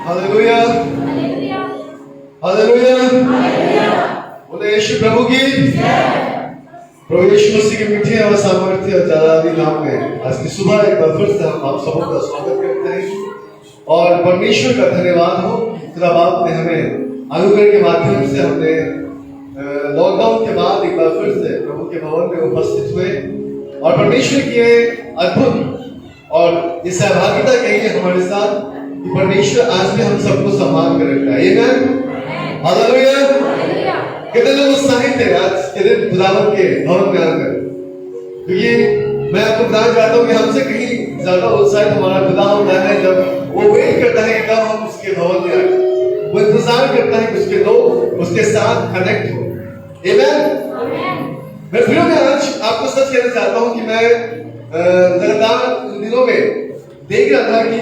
Hallelujah hallelujah. बोले यीशु प्रभु की। प्रभु यीशु मसीह के मीठे और सामर्थ्य और जलाली नाम में आज की सुबह एक बार फिर से हम आप सबका स्वागत करते हैं और परमेश्वर का धन्यवाद हो खुदा बाप ने हमें अनुग्रह के माध्यम से हमने लॉकडाउन के बाद एक बार फिर से प्रभु के भवन में उपस्थित हुए और परमेश्वर की अद्भुत और ये सहभागिता कहिए हमारे साथ कि परमेश्वर आज भी हम सबको सम्मान कर रखा है। आमीन हालेलुया। कितने लोग उत्साहित थे आज के दिन खुदावंत के भवन में आकर? क्योंकि मैं आपको बताना चाहता हूँ कि हमसे कहीं ज्यादा उत्साहित हमारा खुदा होता है जब वो वेट करता है कब हम उसके भवन में आए, वो इंतजार करता है कि उसके लोग उसके साथ कनेक्ट हो। आमीन। मैं फिर मैं आज आपको सच कहना चाहता हूँ कि मैं लगातार इन दिनों में देख रहा था कि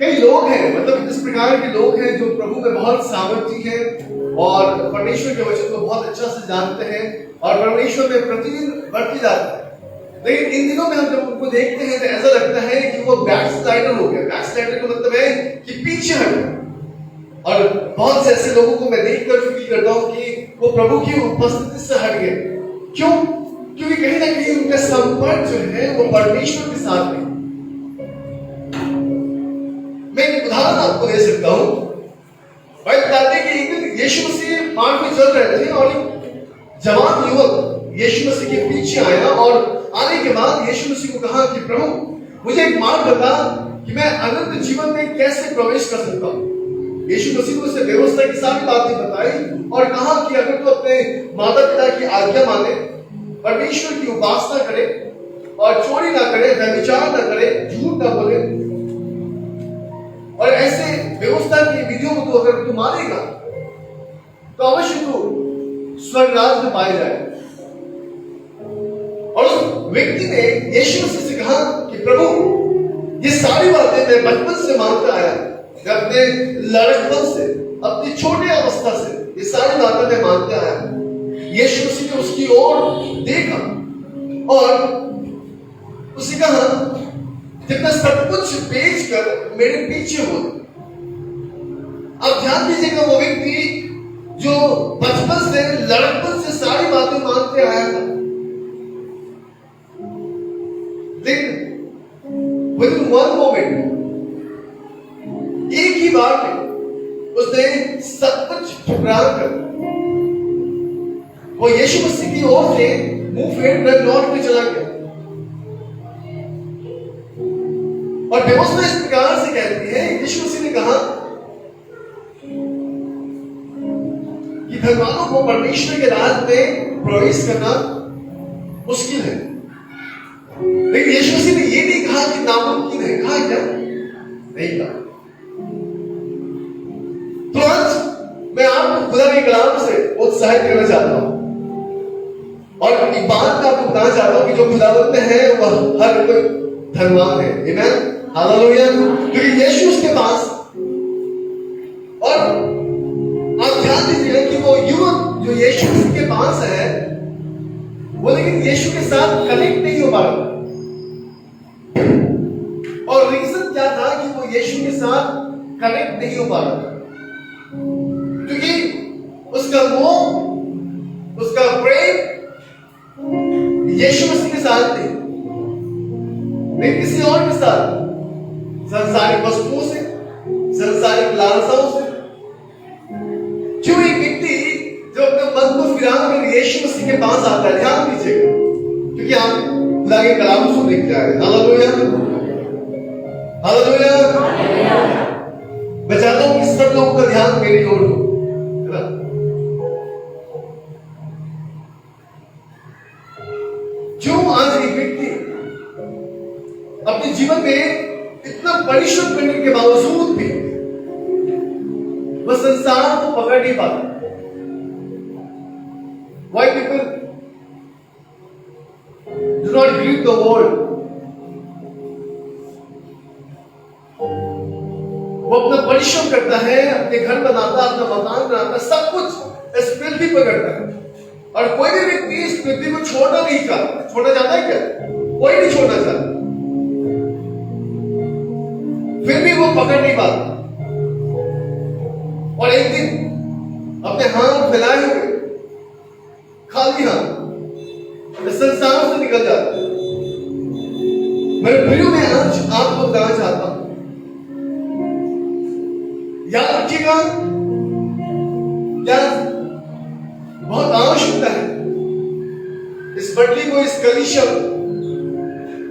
कई लोग हैं, मतलब इस प्रकार के लोग हैं जो प्रभु में बहुत सामर्थ्य हैं और परमेश्वर के वचन को बहुत अच्छा से जानते हैं और परमेश्वर में प्रतिदिन बढ़ते जाते हैं। लेकिन इन दिनों में हम जब उनको देखते हैं तो ऐसा लगता है कि वो बैकस्लाइडर हो गया। बैकस्लाइडर का मतलब है कि पीछे हट गए और बहुत से ऐसे लोगों को मैं देखकर फील करता हूँ कि वो प्रभु की उपस्थिति से हट गए। क्यों? क्योंकि कहीं ना कहीं उनका संपर्क जो है वो परमेश्वर के साथ है। मैं एक उदाहरण आपको दे सकता हूं। भाई बताते हैं कि एक दिन यीशु मसीह मार्ग में चल रहे थे और एक जवान युवक यीशु मसीह के पीछे आया और आने के बाद यीशु मसीह को कहा कि प्रभु मुझे एक मार्ग बता कि मैं अनंत जीवन में कैसे प्रवेश कर सकता हूं। यीशु मसीह को उससे व्यवस्था की सारी बातें बताई और कहा कि अगर तू अपने माता पिता की आज्ञा माने, परमेश्वर की उपासना करे और चोरी ना करे, व्यभिचार ना करे, झूठ ना बोले और ऐसे व्यवस्था की विधियों को तू अगर तू मानेगा तो अवश्य तू स्वर्ग राज में पाए जाए। और उस व्यक्ति ने यीशु मसीह से कहा कि प्रभु ये सारी बातें मैं बचपन से मानता आया, अपने लड़कपन से, अपनी छोटी अवस्था से ये सारी बातें मैं मानता आया। यीशु मसीह ने उसकी ओर देखा और उसे कहा जितना सब कुछ बेच कर मेरे पीछे हो। अब ध्यान दीजिएगा, वो व्यक्ति जो बचपन से लड़कपन से सारी बातें मानते आया था, लेकिन विद वन मोमेंट एक ही बार में उसने सब कुछ ठुकरा कर वो यीशु मसीह की ओर से मुंह फेर कर लौट के चला गया। और व्यवस्था इस प्रकार से कहती है, यीशु मसीह ने कहा कि धर्मात्माओं को परमेश्वर के राज में प्रवेश करना मुश्किल है। लेकिन यीशु मसीह ने यह नहीं कहा कि नामुमकिन है। कहा क्या? नहीं कहा। तो आज मैं आपको खुदा के कलाम से उत्साहित करना चाहता हूं और एक बात मैं आपको बताना चाहता हूं कि जो खुदावंत है वह हर कोई धनवान है। आमीन हालेलुया। क्योंकि यीशु उसके पास, और आप ध्यान दीजिए कि वो युवक जो यीशु के पास है वो लेकिन यीशु के साथ कनेक्ट नहीं हो पा रहा। और रीजन क्या था कि वो यीशु के साथ कनेक्ट नहीं हो पा रहा था? क्योंकि उसका मोह, उसका प्रेम यीशु मसीह के साथ नहीं, नहीं किसी और के साथ, संसारिक वस्तुओं से, संसारिक लालसाओं से। क्यों एक व्यक्ति जो अपने मन को फिरा कर यीशु मसीह के पास आता है, ध्यान दीजिएगा क्योंकि आप खुदा के कलाम से लिख रहे हैं। Hallelujah hallelujah. मैं चाहता हूं कि सब लोगों का ध्यान मेरी ओर हो, है ना? क्यों आज एक व्यक्ति अपने जीवन में इतना परिश्रम करने के बावजूद भी वह संसार को पकड़ नहीं पाता? Why people do not grip the world? वो अपना परिश्रम करता है, अपने घर बनाता, अपना मकान बनाता, सब कुछ इस पृथ्वी पर करता है और कोई भी व्यक्ति इस पृथ्वी को छोड़ना नहीं चाहता। छोड़ना चाहता है क्या? कोई नहीं छोड़ना चाहता, फिर भी वो पकड़ नहीं पाता। जो मैं आज आपको बताना चाहता हूं, याद रखिएगा, क्या बहुत आवश्यकता है इस मंडली को, इस कलीसिया को,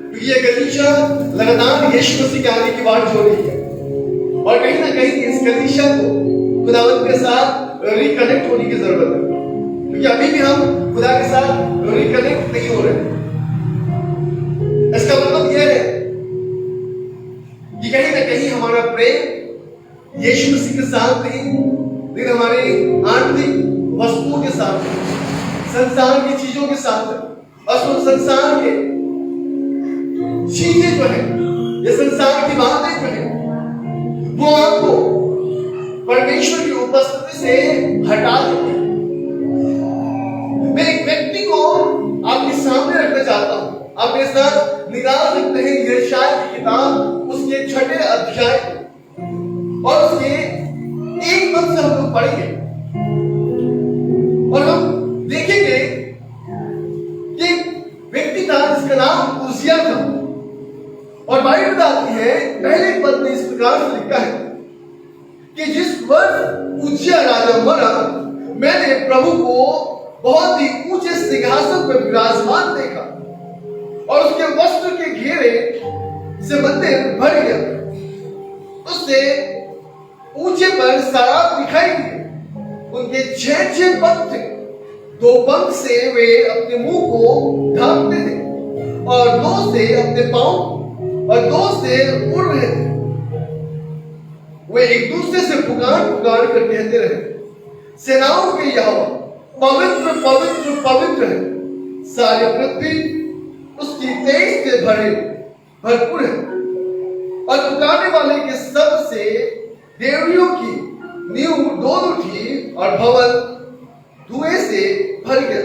क्योंकि ये कलीसिया लगातार यीशु मसीह के आने की बात जो रही है, और कहीं ना कहीं इस कलीसिया को खुदावंद के साथ रिकनेक्ट होने की जरूरत है, क्योंकि अभी भी हम खुदा के साथ रिकनेक्ट नहीं हो रहे। इसका मतलब यह है कि कहीं ना कहीं हमारा प्रेम यीशु मसीह के साथ नहीं, लेकिन हमारे आंतरिक वस्तुओं के साथ है, संसार की चीजों के साथ है। और संसार के चीजें जो है, ये संसार की बातें जो है, वो आपको परमेश्वर की उपस्थिति से हटा देती है। मैं एक व्यक्ति को आपके सामने रखना चाहता हूं, आप मेरे साथ निकाल सकते हैं यशायाह की किताब, उसके 6 अध्याय और उसके 1 पद से हम लोग पढ़ेंगे और हम देखेंगे कि व्यक्ति था जिसका नाम उजिया था, और बाइबल बताती है पहले पद में इस प्रकार से लिखा है कि जिस वर्ष उजिया राजा मरा, मैंने प्रभु को बहुत ही ऊंचे सिंहासन पर विराजमान देखा और उसके वस्त्र के घेरे से मंदिर भर गया। उससे ऊंचे पर सराब दिखाई दी, उनके 6 पंख थे, 2 पंख से वे अपने मुंह को ढांकते थे और 2 से अपने पांव और 2 से उड़ रहे थे। वे एक दूसरे से पुकार पुकार कर कहते रहे, सेनाओं के यहोवा पवित्र पवित्र पवित्र है, सारी पृथ्वी उसकी तेज से भरपूर है। और पुकारने वाले के सब से देवरियों की नींव डोल उठी और भवन धुएं से भर गया।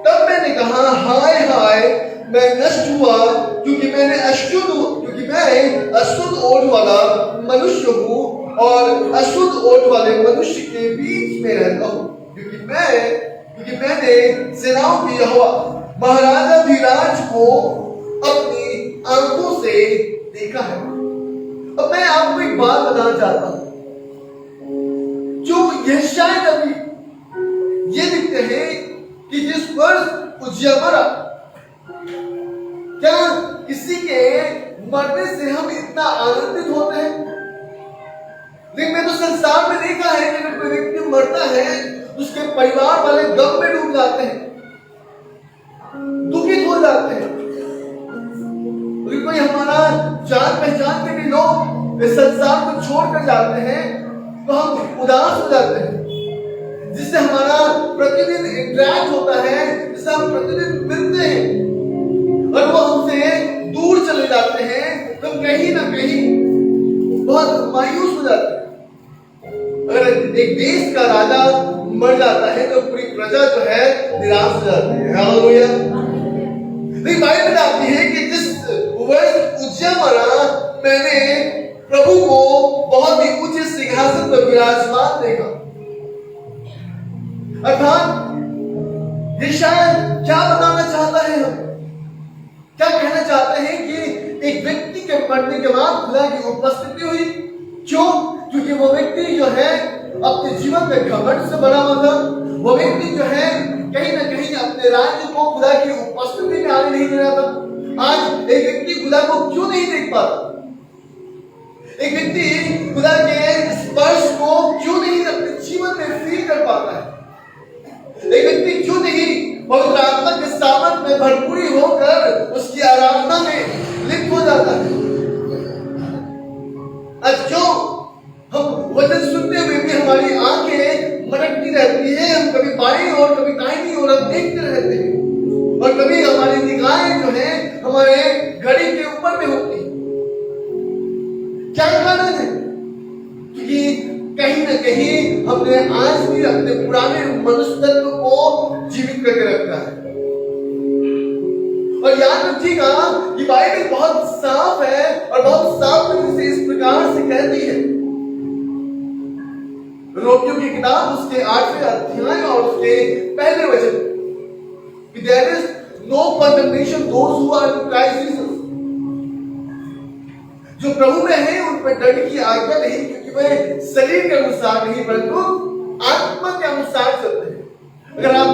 तब मैंने कहा, हाय हाय, मैं नष्ट हुआ, क्योंकि मैं अशुद्ध ओठ वाला मनुष्य हूँ और अशुद्ध ओठ वाले मनुष्य के बीच में रहता हूँ, क्योंकि मैंने सेनाओं की यहोवा महाराजा धीराज को अपनी आंखों से देखा है। अब मैं आपको एक बात बताना चाहता हूं, जो यशायाह नबी ये लिखते हैं कि जिस वर्ष उजिया मरा, क्या किसी के मरने से हम इतना आनंदित होते हैं? लेकिन मैं तो संसार में देखा है कि जब कोई व्यक्ति मरता है उसके परिवार वाले गम में डूब जाते हैं, दुखित हो जाते हैं। कोई हमारा जान पहचान के भी लोग इस संसार को छोड़कर जाते हैं तो हम उदास हो जाते हैं, जिससे हमारा प्रतिदिन इंटरैक्ट होता है, जिससे हम प्रतिदिन मिलते हैं और वो हमसे दूर चले जाते हैं, तो कहीं ना कहीं बहुत मायूस हो जाते हैं। अगर एक देश का राजा मर जाता है तो पूरी प्रजा जो है निराश हो जाती है। हालेलुया। लेकिन बाइबल बताती है कि जिस वर्ष उजिया मरा, मैंने प्रभु को बहुत ही ऊंचे सिंहासन पर विराजमान देखा। अर्थात यशायाह क्या बताना चाहता है, हम क्या कहना चाहते हैं कि एक व्यक्ति के मरने के बाद खुदा की उपस्थिति हुई। क्यों? क्योंकि वो व्यक्ति जो है अपने जीवन में घमंड से भरा हुआ था। वो व्यक्ति जो है कहीं ना कहीं अपने राज्य को खुदा की उपस्थिति में आने नहीं दे रहा था। आज एक व्यक्ति खुदा को क्यों नहीं देख पाता? एक व्यक्ति खुदा के स्पर्श को क्यों नहीं अपने जीवन में फील कर पाता है? एक व्यक्ति क्यों नहीं पवित्र आत्मा के सामर्थ में भरपूरी होकर उसकी आराधना में लिप्त हो जाता है? आज क्यों हम वचन सुनते हुए भी हमारी आंखें मटकती रहती है, हम कभी बाईं और कभी दाहिनी ओर देखते रहते हैं, और कभी हमारी निगाहें जो है हमारे घड़ी के ऊपर में होती है। क्या कारण है? क्योंकि कहीं ना कहीं हमने आज भी अपने पुराने मनुष्य तत्व को जीवित करके रखा है। और याद रखिएगा कि बाइबल बहुत साफ है और बहुत साफ तरीके से इस प्रकार से कहती है। रोमियो की किताब उसके 8वें अध्याय और उसके पहले वचन, कि there is no condemnation those who are in Christ Jesus, जो प्रभु में है उन पर दंड की आज्ञा नहीं, क्योंकि वे शरीर के अनुसार नहीं परंतु आत्मा के अनुसार चलते हैं। अगर आप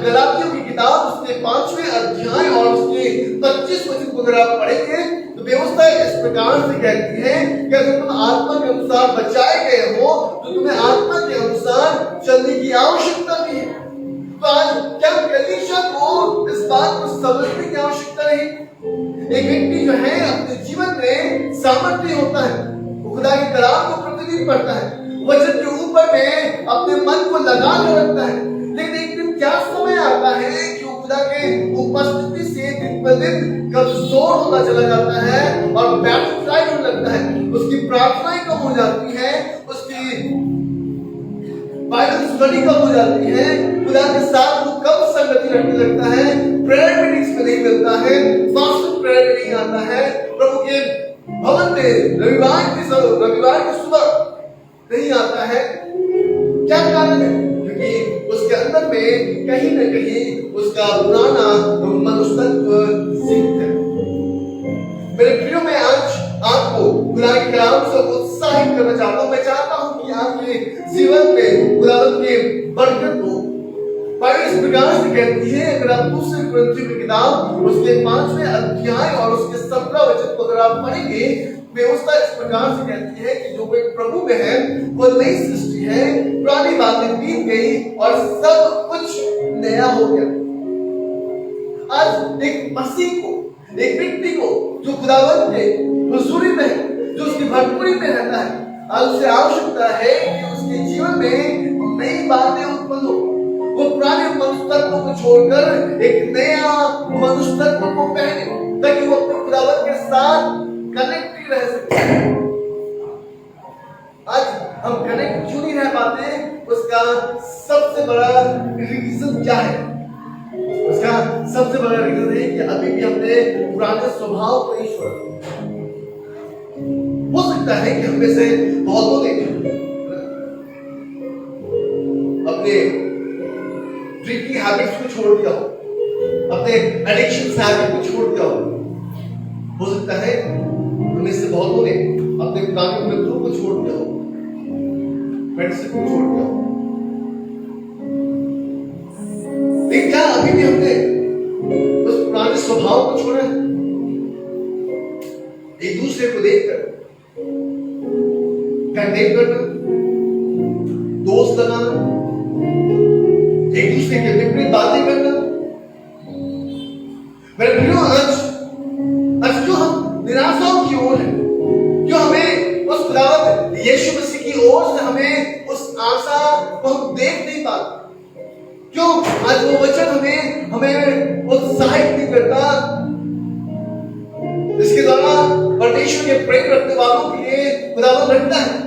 गलातियों की किताब उसके 5वें अध्याय और उसके 25 वचन को अगर आप पढ़ेंगे तो व्यवस्था इस प्रकार से कहती है कि अगर तुम आत्मा के अनुसार बचाए गए हो तो तुम्हें आत्मा के अनुसार चलने की आवश्यकता नहीं है। तो आज क्या कलीसिया को इस बात को समझने की आवश्यकता नहीं? एक व्यक्ति जो है अपने जीवन में सामर्थ्य होता है, वो खुदा की कलाम को प्रतिदिन पढ़ता है, वचन के ऊपर में अपने मन को लगा कर रखता है, लेकिन एक दिन क्या समय आता है कि वो खुदा के उपस्थिति से दिन ब दिन कमजोर होता चला जाता है और बैकस्लाइड होने लगता है, उसकी प्रार्थनाएं कम हो जाती है, उसकी बाइबल स्टडी कम हो जाती है, खुदा के साथ वो कम संगति रखने लगता है, प्रेयर मीटिंग्स में नहीं मिलता है, फास्टिंग प्रेयर में नहीं आता है, प्रभु के भवन में रविवार की सुबह नहीं आता है। क्या कारण है? क्योंकि उसके अंदर में कहीं न कहीं उसका पुराना मनुष्यत्व सीमित है। मेरे प्रियो, मैं आज आपको खुदा के कलाम से उत्साहित करना चाहता हूं। मैं चाहता हूं कि आपके जीवन में खुदावंद की बरकत हो। बाइबल इस प्रकार से कहती है, अगर आप दूसरे कुरिन्थियों की किताब उसके 5वें अध्याय और उसके 17 वचन को अगर आप पढ़ेंगे, व्यवस्था इस प्रकार से कहती है कि जो कोई प्रभु में है वो नई सृष्टि है, पुरानी बातें बीत गई और सब कुछ नया हो गया। आज एक मसीह को, एक व्यक्ति को जो खुदावंद के हुजूरी में है, जो उसकी भरपूरी में रहता है, आज उसे आवश्यकता है कि उसके जीवन में नई बातें उत्पन्न हो। वो पुराने मनुष्यत्व को छोड़कर एक नया मनुष्यत्व को पहने, ताकि वो अपने खुदावंद के साथ कनेक्टेड रह सके। आज हम कनेक्ट क्यों नहीं रह पाते? उसका सबसे बड़ा रीजन क्या है? उसका सबसे बड़ा रीजन है कि अभी भी हमने पुराने स्वभाव को नहीं छोड़ा। हो सकता है कि हम में से बहुतों ने अपने ड्रिंकिंग हैबिट्स को छोड़ दिया हो, अपने एडिक्शन हैबिट को छोड़ दिया हो सकता है उनमें से बहुतों ने अपने पुराने मित्रों को छोड़ दिया हो, फ्रेंडशिप को छोड़ दिया हो। लेकिन क्या अभी भी हमने उस पुराने स्वभाव को छोड़ा? एक दूसरे को देखकर कंडेम करना, दोस्त लगाना, एक दूसरे के विपरीत बातें करना। मेरे प्रियो, आज जो हम निराशाओं की ओर है, जो हमें उस खुदावंद यीशु मसीह की ओर से हमें उस आशा को हम देख नहीं पाते, क्यों? आज वो वचन हमें उत्साहित नहीं करता, इसके द्वारा परमेश्वर के प्रेम रखने वालों के लिए खुदावंद रखता है।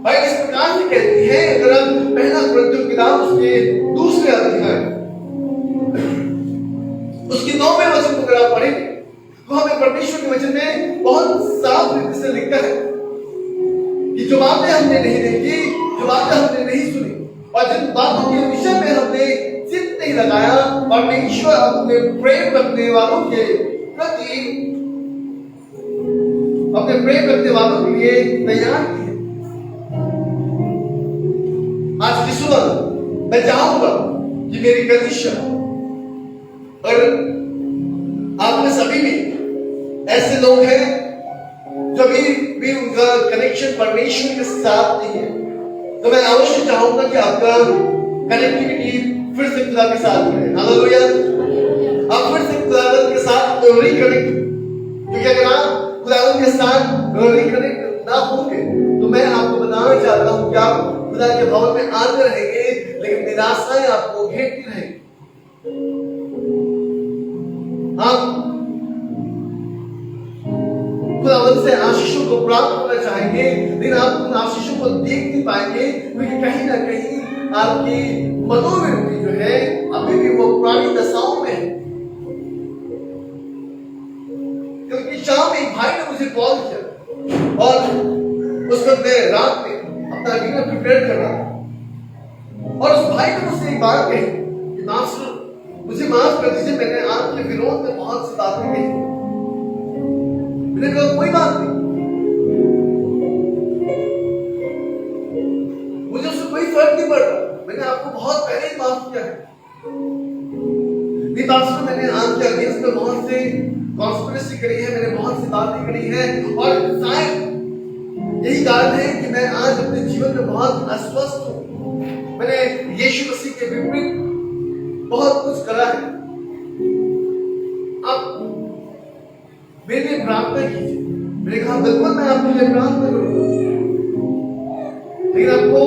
बाइबल इस प्रकार से कहती है, अगर हम पहला कुरिन्थियों की किताब उसके 2वें अध्याय उसके 9वें वचन को अगर आप पढ़ेंगे तो हमें परमेश्वर के वचन में बहुत साफ रीति से लिखा है कि जो बातें हमने नहीं देखी, जो बातें हमने नहीं सुनी और जिन बातों के विषय में हमने चित्त नहीं लगाया, परमेश्वर अपने प्रेम रखने वालों के प्रति, अपने प्रेम रखने वालों के लिए तैयार किए। आज की सुबह मैं चाहूंगा कि मेरी कलीसिया और आप में सभी में ऐसे लोग हैं जो भी उनका कनेक्शन परमेश्वर के साथ नहीं है, तो मैं अवश्य चाहूंगा कि आपका कनेक्टिविटी फिर से खुदा के साथ जुड़े। हालेलुया! आप फिर से खुदावंद के साथ रिकनेक्ट, क्योंकि अगर आप खुदावंद के साथ रिकनेक्ट ना होंगे तो मैं आपको बताना चाहता हूं कि आप खुदा के भवन में आते रहेंगे, लेकिन निराशाएं आपको घेरती रहेंगी। आप खुदावंद से आशीषों को प्राप्त करना चाहेंगे, लेकिन आप उन आशीषों को देख नहीं पाएंगे, क्योंकि कहीं ना कहीं आपकी मनोवृत्ति जो है अभी भी वो पुरानी दशाओं में है। क्योंकि शाम एक भाई ने मुझे कॉल किया और उस वक्त मैं रात में अपना डिनर प्रिपेयर कर रहा था और उस भाई ने मुझसे एक बात कही कि मास्टर, मुझे माफ कर दीजिए, मैंने आपके विरोध में बहुत सी बातें कही, मैंने कहा कोई बात नहीं, मुझे उससे कोई फर्क नहीं पड़ रहा, मैंने आपको बहुत पहले ही माफ किया है। पास्टर मैंने आपके अगेंस्ट में बहुत से कॉन्स्पिरेसी करी है, मैंने बहुत सी बातें करी है, और शायद यही कारण है कि मैं आज अपने जीवन में बहुत अस्वस्थ हूं। मैंने यीशु मसीह के विपरीत बहुत कुछ करा है। आप मेरे लिए प्रार्थना कीजिए। मैंने कहा बिल्कुल मैं आपके लिए प्रार्थना करूंगा, लेकिन आपको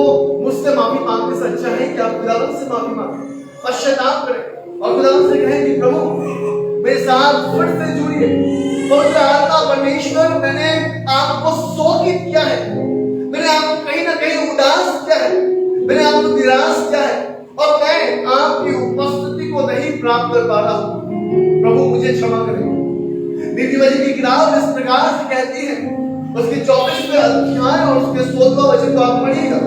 मुझसे माफी मांगने से अच्छा है कि आप खुदावंद से माफी मांगे, पश्चाताप करें और खुदावंद से कहें कि प्रभु मेरे साथ फिर से जुड़िए। पवित्र आत्मा परमेश्वर, मैंने आपको शोकित किया है, मैंने आपको कहीं ना कहीं उदास किया है, मैंने आपको निराश किया है, और मैं आपकी उपस्थिति को नहीं प्राप्त कर पा रहा हूं। प्रभु मुझे क्षमा करें। नीतिवचन की किताब इस प्रकार से कहती है, उसके 24वें अध्याय और उसके 16वां वचन को आप पढ़िएगा,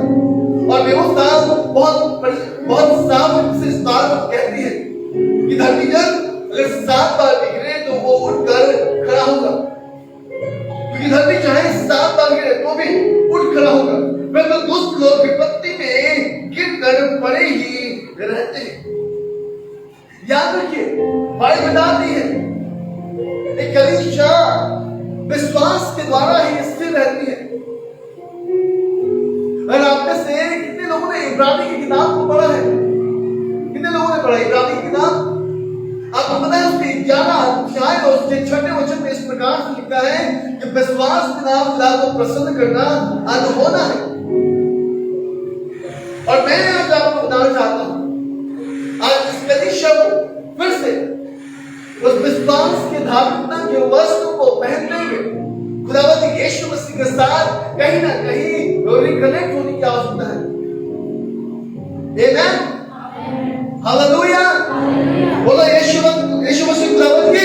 और व्यवस्था बहुत साफ से इस बात को कहती है कि धरती जन अगर 7 बार गिरे तो वो उठकर खड़ा होगा, क्योंकि धरती चाहे 7 बार गिरे तो भी उठ खड़ा होगा, परंतु दुष्ट लोग विपत्ति में गिरकर पड़े ही रहते हैं। याद रखिए, बाइबल बताती है एक कलीसिया विश्वास के द्वारा ही स्थिर रहती है। और आप में से कितने लोगों ने इब्रानी की किताब को पढ़ा है? कितने लोगों ने पढ़ा इब्रानी की किताब? आपको पता है उसके 11 अध्याय और उसके 6वें वचन में इस प्रकार से लिखा है कि विश्वास बिना खुदा को प्रसन्न करना अनहोना है। और मैं आज आपको बताना चाहता हूं, आज इस कलीसिया को फिर से उस विश्वास के धार्मिकता के वस्त्र को पहनते हुए खुदावंद यीशु मसीह के साथ कहीं ना कहीं रिकनेक्ट होने की आवश्यकता है। आमेन, हालेलुया, बोलो यीशु मसीह खुदावंद की।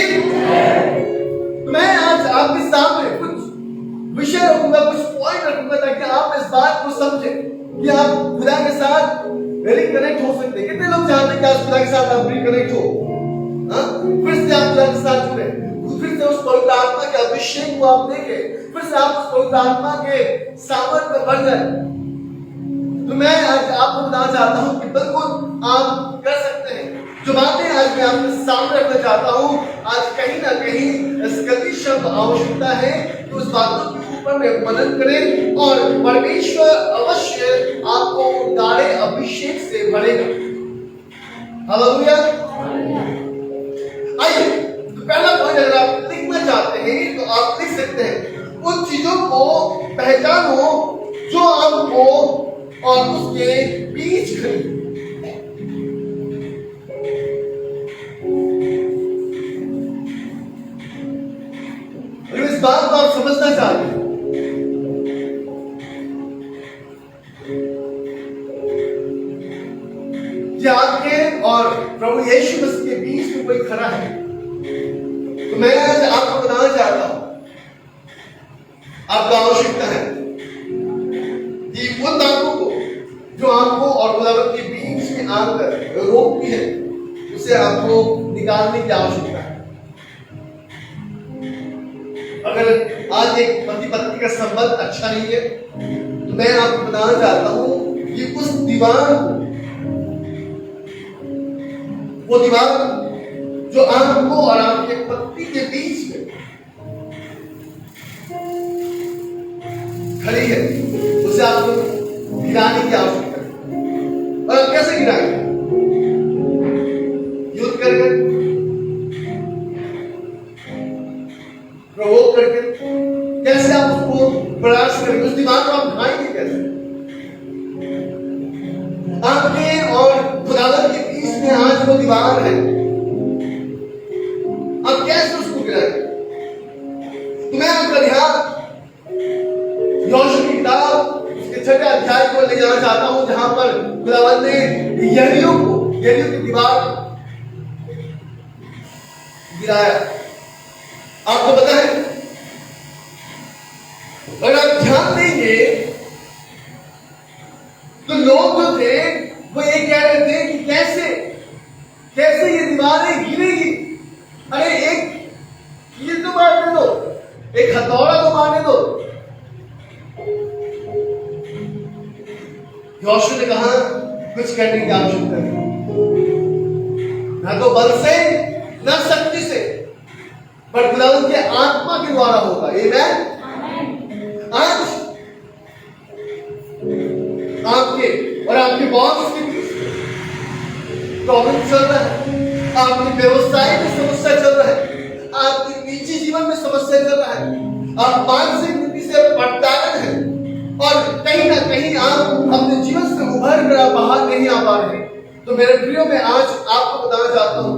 मैं आज आपके सामने कुछ विषय रखूंगा, कुछ पॉइंट रखूंगा, ताकि आप इस बात को समझें कि आप खुदा के साथ रिकनेक्ट हो सकते हैं। कितने लोग चाहते हैं कि आज खुदा के साथ आप रिकनेक्ट हो? फिर से आप खुदा के साथ जुड़े, फिर से उस पवित्र आत्मा के अभिषेक को आप देखें, फिर से आप उस पवित्र आत्मा के सामर्थ्य में बढ़ जाए। तो मैं आज आपको बताना चाहता हूं कि बिल्कुल आप कर सकते हैं। जो बातें आज मैं आपके सामने रखना चाहता हूं, आज कहीं ना कहीं इस कलीसिया को आवश्यकता है कि उस बातों के ऊपर में मनन करें, और परमेश्वर अवश्य आपको गाढ़े अभिषेक से भरेगा। हालेलुया। आइए, तो पहला पॉइंट अगर आप लिखना चाहते हैं तो आप लिख सकते हैं, उन चीजों को पहचानो जो आपको और उसके बीच खड़ी। इस बात को आप समझना चाहिए। कि आपके और प्रभु यीशु मसीह के बीच में कोई खड़ा है, तो मैं आज आपको बताना चाहता हूं, आपको आवश्यकता है कि उन बातों को जो आपको और खुदावंद के बीच में आकर रोकती है, उसे आपको निकालने की आवश्यकता है। अगर आज एक पति पत्नी का संबंध अच्छा नहीं है, तो मैं आपको बताना चाहता हूं कि उस दीवार को, वो दीवार जो आपको और आपके पति के बीच में खड़ी है, उसे आपको गिराने की आवश्यकता है। और आप कैसे गिराएंगे? युद्ध करके, प्रवोक करके, कैसे आप उसको प्रयास करेंगे? उस दीवार को आप ढाएंगे कैसे? आपके और खुदावंद के बीच में आज वो दीवार है, आप कैसे उसको गिराएंगे? तो मैं आपका ध्यान यहोशू की किताब उसके 6वें अध्याय को ले जाना चाहता हूं, जहां पर खुदावंद ने यरीहो की दीवार गिराया। आपको पता है, अगर आप ध्यान देंगे तो लोग जो थे वो ये कह रहे थे कि कैसे ये दीवारें गिरेगी। अरे एक कील तो मार दे दो, एक हथौड़ा को मारने दो। यहोशू ने कहा कुछ करने की आवश्यकता नहीं, ना तो बल से ना शक्ति से, पर खुदावंद के आत्मा के द्वारा होगा। आमीन। आज आपके और आपके बॉस के प्रॉब्लम चल रहा है, आपके व्यवसाय में समस्या चल रहा है, आपके निजी जीवन में समस्या चल रहा है, आप मानसिक नीति से परेशान हैं और कहीं ना कहीं आप अपने जीवन से उभर कर बाहर नहीं आ पा रहे, तो मेरे प्रियो मैं आज आपको बताना चाहता हूं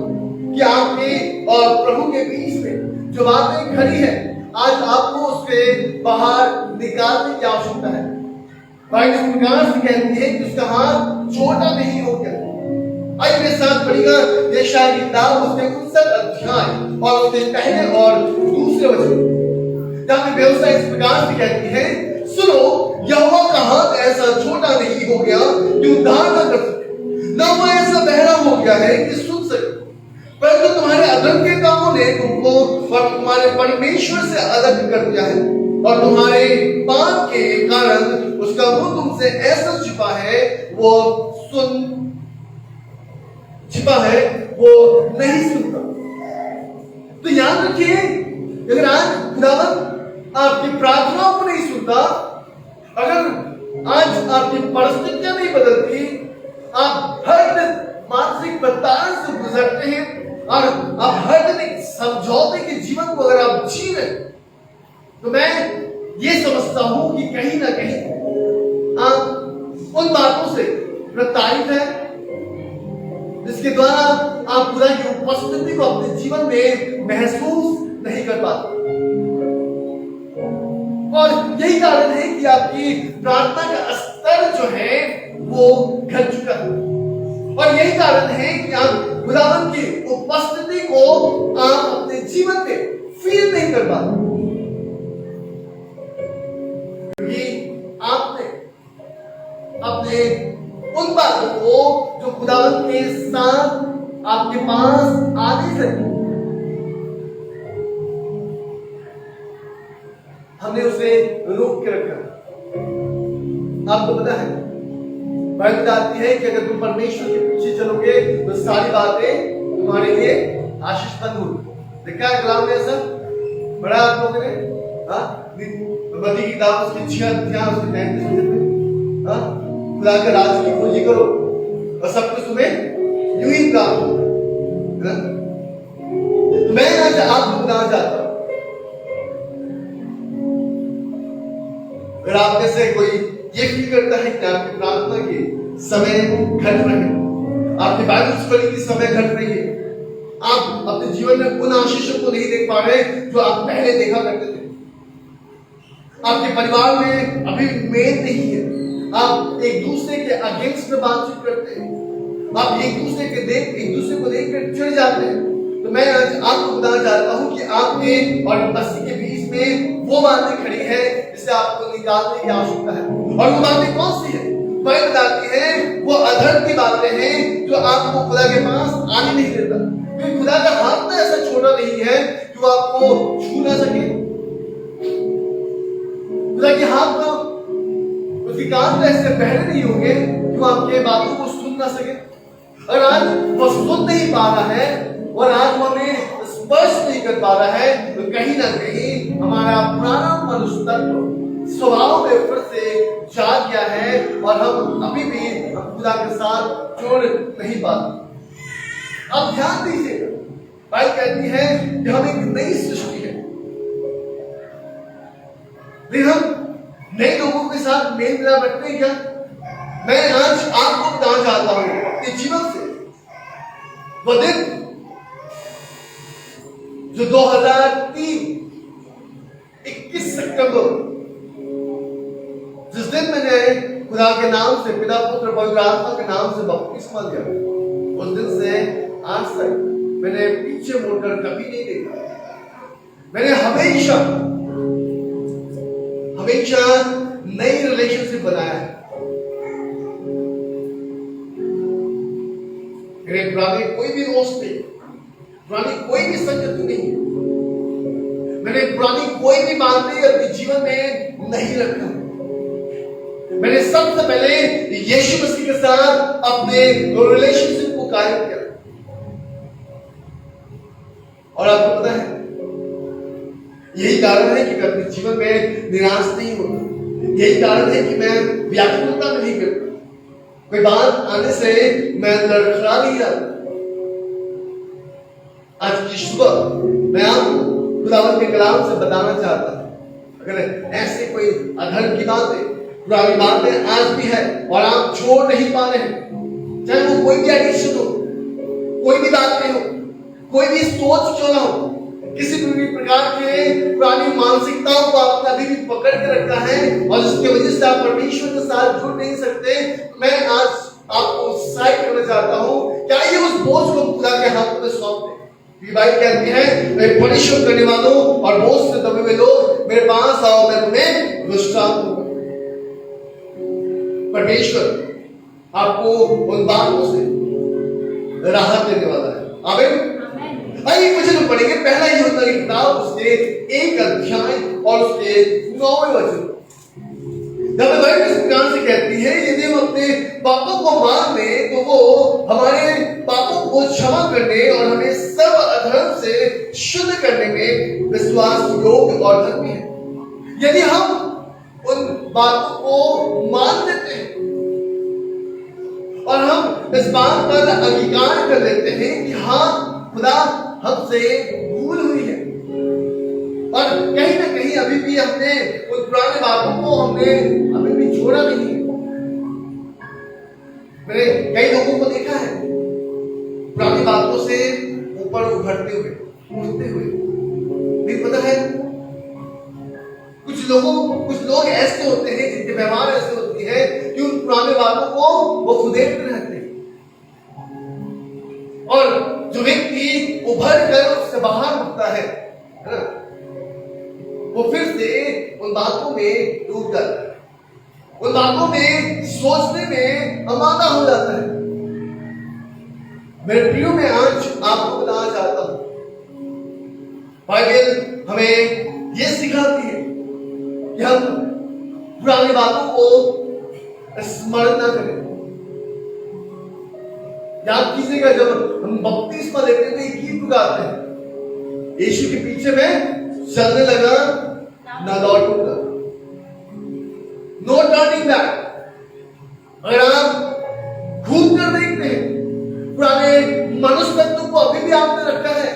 कि आपके और प्रभु के बीच में जो बातें खड़ी है, आज आपको उससे बाहर निकालने की आवश्यकता है। बाइबल इस प्रकार से कहती है कि उसका हाथ छोटा नहीं हो गया। आइए मेरे साथ पढ़िएगा यशायाह की किताब उसके 59 अध्याय और उसके पहले और दूसरे वचन, जहां पे व्यवस्था इस प्रकार से कहती है, सुनो यहोवा का हाथ ऐसा छोटा नहीं हो गया कि उद्धार न कर सके, न वो ऐसा बहरा हो गया है कि सुन सके, परंतु तुम्हारे अधर्म के कामों ने तुमको और तुम्हारे परमेश्वर से अलग कर दिया है, और तुम्हारे पाप के कारण उसका मुंह तुमसे ऐसा छिपा है वो नहीं सुनता। तो याद रखिए, अगर आज खुदावंद आपकी प्रार्थनाओं को नहीं सुनता, अगर आज आपकी परिस्थितियां नहीं बदलती, आप हर दिन मानसिक बंधन से गुजरते हैं और आप हर दिन एक समझौते के जीवन को अगर आप जी रहे, तो मैं ये समझता हूं कि कहीं ना कहीं आप उन बातों से प्रताड़ित हैं जिसके द्वारा आप खुदा की उपस्थिति को अपने जीवन में महसूस नहीं कर पाते, और यही कारण है कि आपकी प्रार्थना का स्तर जो है वो घट चुका है, और यही कारण है कि आप खुदावंद की उपस्थिति को आप अपने जीवन में फील नहीं कर पाते, क्योंकि आपने अपने उन बातों को जो खुदावंद के साथ आपके पास आने से हमने उसे रोक के रखा। आपको पता है, बाइबल बताती है कि अगर तुम परमेश्वर के पीछे चलोगे तो सारी बातें तुम्हारे लिए आशीष बन होगी। देखा है कलाम में ऐसा बड़ा आप लोगों ने, मत्ती की किताब उसके 6 अध्याय उसके 33 वचन में, खुदा के राज की खोजी करो और सब कुछ तुम्हें यूं ही प्राप्त होगा। मैं आज आपको बताना चाहता हूं, अगर आप में से कोई ये फील करता है कि आपकी प्रार्थना के समय घट रहे, आपकी बाइबल स्टडी की समय घट रही है, आप अपने जीवन में उन आशीषों को नहीं देख पा रहे जो आप पहले देखा करते थे, आपके परिवार में अभी मेल नहीं है, आप एक दूसरे के अगेंस्ट में बातचीत करते हैं, आप एक दूसरे को देखकर चिढ़ जाते हैं, तो मैं आज आपको बताना चाहता हूं कि आपके और मसीह के बीच में वो बातें खड़ी है जिसे आपको निकालने की आवश्यकता है। और वो बातें कौन सी है? बाइबल बताती है वो अधर्म की बातें हैं जो आपको खुदा के पास आने नहीं देता, क्योंकि खुदा का हाथ ना ऐसा छोटा नहीं है कि वो आपको छू ना सके, खुदा के हाथ ना, उसके कान ऐसे बहरे नहीं होंगे कि वो आपके बातों को सुन ना सके। और आज वो सुन नहीं पा रहा है और आज वो हमें स्पर्श नहीं कर पा रहा है, तो कहीं ना कहीं हमारा पुराना मनुष्य तत्व स्वभाव में फिर से जाग गया है और हम अभी भी खुदा के साथ जोड़ नहीं पाते। अब ध्यान दीजिएगा, बाइबल कहती है कि हम एक नई सृष्टि है, लेकिन हम नए लोगों के साथ मेल मिलाप रखते हैं क्या? मैं आज आपको बताना चाहता हूं कि जीवन से वो दिन जो 2003 21 सितंबर, जिस दिन मैंने खुदा के नाम से, पिता पुत्र पवित्र आत्मा के नाम से बपतिस्मा लिया, उस दिन से आज तक मैंने पीछे मुड़कर कभी नहीं देखा। मैंने हमेशा नई रिलेशनशिप बनाया है। मेरे पुराने कोई भी दोस्त नहीं, पुरानी कोई भी संगति नहीं, मैंने पुरानी कोई भी बातें अपने जीवन में नहीं रखा। मैंने सबसे पहले यीशु मसीह के साथ अपने रिलेशनशिप को कायम किया। और आपको पता है यही कारण है कि मैं अपने जीवन में निराश नहीं होता। यही कारण है कि मैं व्याकुलता में नहीं करता। कोई बात आने से मैं लड़खड़ा नहीं जाता। आज की सुबह मैं आपको खुदावंद के कलाम से बताना चाहता हूं, अगर ऐसे कोई अधर्म की बातें, पुरानी बातें आज भी है और आप छोड़ नहीं पा रहे हैं, चाहे वो कोई भी एडिक्शन हो, कोई भी बातें हो, कोई भी सोच क्यों ना हो, किसी भी प्रकार के पुरानी मानसिकताओं को आपने अभी भी पकड़ के रखा है और जिसकी वजह से आप परमेश्वर के साथ जुड़ नहीं सकते, मैं आज आपको उत्साहित करना चाहता हूं, क्या ये उस बोझ को खुदा के हाथों में सौंप दें। बाइबल कहती है, मैं परिश्रम करने वालों और बोझ से दबे हुए लोग मेरे पास आओ, मैं तुम्हें विश्राम दूंगा। परमेश्वर आपको उन बातों से राहत देने वाला है। आमीन। आइए वचन पढ़ेंगे। पहला यूहन्ना की किताब उसके 1 अध्याय और उसके 9वें वचन। जब बाइबल इस प्रकार से कहती है, यदि हम अपने पापों को मान लें तो वो हमारे पापों को क्षमा करने और हमें सब अधर्म से शुद्ध करने में विश्वास योग्य और धर्मी है। यदि हम उन बातों को मान लेते हैं और हम इस बात पर अंगीकार कर लेते हैं कि हाँ खुदा हमसे भूल हुई है और कहीं ना कहीं अभी भी हमने उन पुराने बातों को हमने अभी भी छोड़ा नहीं है। मैंने कई लोगों को देखा है पुरानी बातों से ऊपर उभरते हुए, उठते हुए। नहीं पता है, कुछ लोग ऐसे होते हैं जिनके व्यवहार ऐसे होते हैं कि उन पुराने बातों को वो खुदेड़ते रहते हैं और जो व्यक्ति उभर कर उससे बाहर उठता है ना, वो फिर से उन बातों में डूब जाता है, उन बातों में सोचने में अमादा हो जाता है। मेरे प्रियो, मैं आज आपको बताना चाहता हूं, बाइबल हमें यह सिखाती है कि हम पुरानी बातों को स्मरण ना करें। याद कीजिएगा, जब हम बपतिस्मा लेते हुए एक गीत गाते हैं, यीशु के पीछे में चलने लगा ना लौटूंगा, नो टर्निंग बैक। अगर आप घूम कर देखते हैं पुराने मनुष्य तत्व को अभी भी आपने रखा है,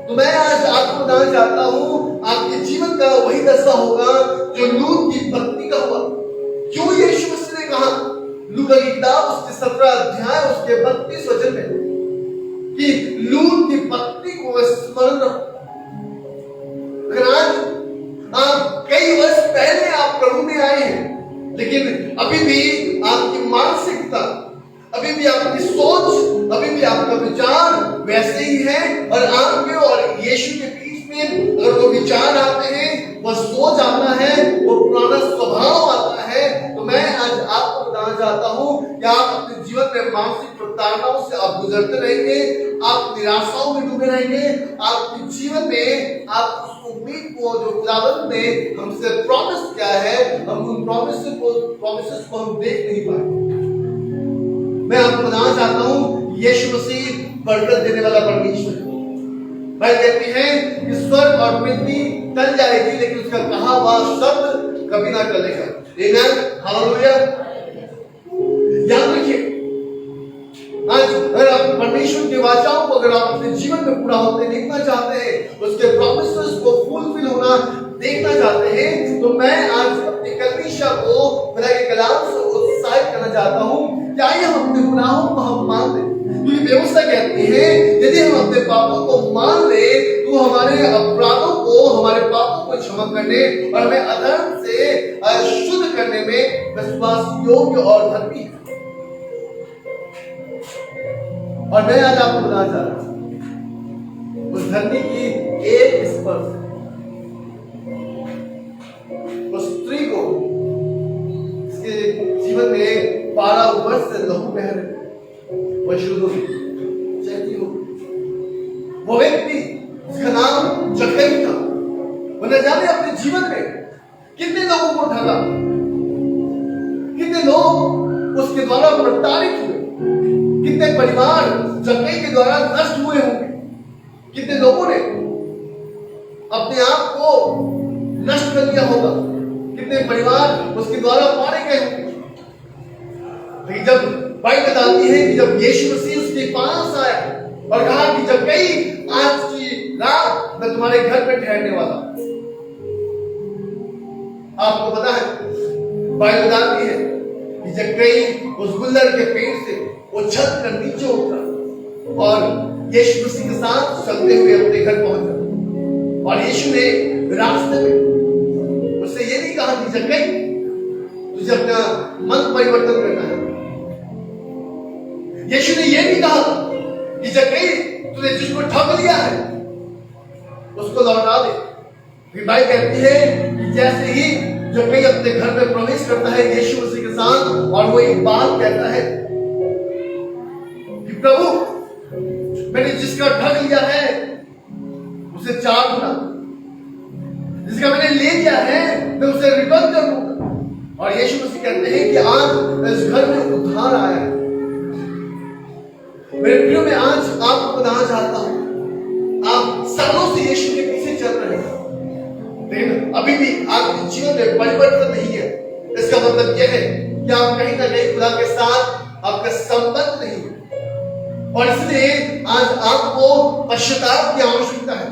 तो मैं आज आपको बताना चाहता हूं, आपके जीवन का वही दशा होगा जो लूत की पत्नी का हुआ। क्यों यीशु मसीह ने कहा लूका की किताब उसके 17 अध्याय उसके 32 वचन में कि लूत की पत्नी को स्मरण रखो। अगर आज आप कई वर्ष पहले आप प्रभु में आए हैं, लेकिन अभी भी आपकी मानसिकता, अभी भी आपकी सोच, अभी भी आपका विचार वैसे ही है और आपके और यीशु के बीच में अगर वो विचार आते हैं, वह सोच आता है, वो पुराना स्वभाव आता है, तो मैं आज आपको बताना चाहता हूं कि आप अपने जीवन में मानसिक प्रताड़नाओं से आप गुजरते रहेंगे, आप निराशाओं में डूबे रहेंगे। आपके जीवन में आप उस उम्मीद को जो खुदावंद ने हमसे प्रॉमिस किया है, हम उन प्रॉमिसेस को हम देख नहीं पाएंगे। मैं आपको बताना चाहता हूं, यीशु मसीह बरकत देने वाला परमेश्वर है। भाई कहती है कि स्वर्ग और पृथ्वी टल जाएगी लेकिन उसका कहा हुआ शब्द कभी ना टलेगा। आमीन, हालेलुया। याद रखिए, आज अगर आप परमेश्वर की वाचाओं को अगर आप अपने जीवन में पूरा होते देखना चाहते हैं, उसके प्रॉमिसेस को फुलफिल होना देखना चाहते हैं, तो मैं आज अपनी कलीसिया को खुदा के कलाम से उत्साहित करना चाहता हूं कि आइए हम अपने गुनाहों को हम मान लें। क्योंकि व्यवस्था कहती है यदि हम अपने पापों को मान ले तो हमारे अपराधों को, हमारे पापों को क्षमा करने और हमें अधर्म से शुद्ध करने में विश्वास योग्य और धर्मी है। और मैं आज आपको बताना चाहता हूं उस धर्मी की एक स्पर्श, उस स्त्री को इसके जीवन में 12 वर्ष से लहू बह रहे, शुरू हो वो व्यक्ति जिसका नाम जक्कई था, वो न जाने जीवन में कितने लोगों को ठगा, कितने लोग उसके द्वारा प्रताड़ित हुए, कितने परिवार जंगल के द्वारा नष्ट हुए होंगे, कितने लोगों ने अपने आप को नष्ट कर लिया होगा, कितने परिवार उसके द्वारा मारे गए होंगे। लेकिन जब बाइबल बताती है कि जब यीशु मसीह उसके पास आया और कहा कि जब कई आज की रात मैं तुम्हारे घर पे ठहरने वाला। आपको पता है बाइबल बताती है कि जब कई उस गुल्लर के पेड़ से वो छत कर नीचे उतरा और यीशु मसीह के साथ चलते हुए अपने घर पहुंचा। और यीशु ने रास्ते में उससे ये नहीं कहा कि जब कई तुझे अपना मन परिवर्तन करना है। यीशु ने ये नहीं कहा कि जब कई तूने जिसको ठग लिया है उसको लौटा दे। बाइबल कहती है कि जैसे ही जब कई अपने घर में प्रवेश करता है यीशु मसीह के साथ और वो एक बात कहता है कि प्रभु मैंने जिसका ठग लिया है उसे 4 गुना, जिसका मैंने ले लिया है मैं उसे रिटर्न कर दूंगा। और यीशु मसीह कहते हैं कि आज इस घर में उद्धार आया है। मेरे प्रियो में आज आपको बताना चाहता हूं, आप सालों से यीशु के पीछे चल रहे हैं लेकिन अभी भी आपके जीवन में परिवर्तन नहीं है। इसका मतलब यह है कि आप कहीं ना कहीं खुदा के साथ आपका संबंध नहीं है और इसलिए आज आपको पश्चाताप की आवश्यकता है।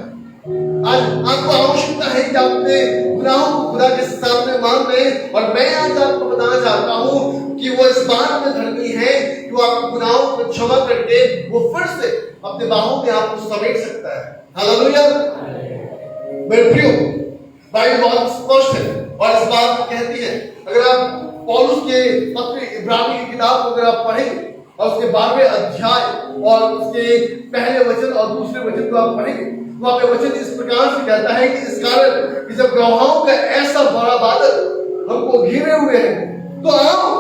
आज आपको आवश्यकता है कि अपने गुनाहों को खुदा के सामने मान लें। और मैं आज आपको बताना चाहता हूं कि वो इस बात में धर्मी है कि वो आपके गुनाहों को क्षमा करके वो फिर से अपने बाहों में आपको समेट सकता है। हालेलुया। मेरे प्रियो बाइबल बहुत स्पष्ट है और इस बात को कहती है। अगर आप पौलुस के पत्र इब्रानी की किताब को अगर आप पढ़ेंगे और उसके 12वें अध्याय और उसके पहले वचन और दूसरे वचन को आप पढ़ेंगे, वहां पे वचन इस प्रकार से कहता है कि इस कारण कि जब गवाहों का ऐसा बड़ा बादल हमको घिरे हुए है तो आओ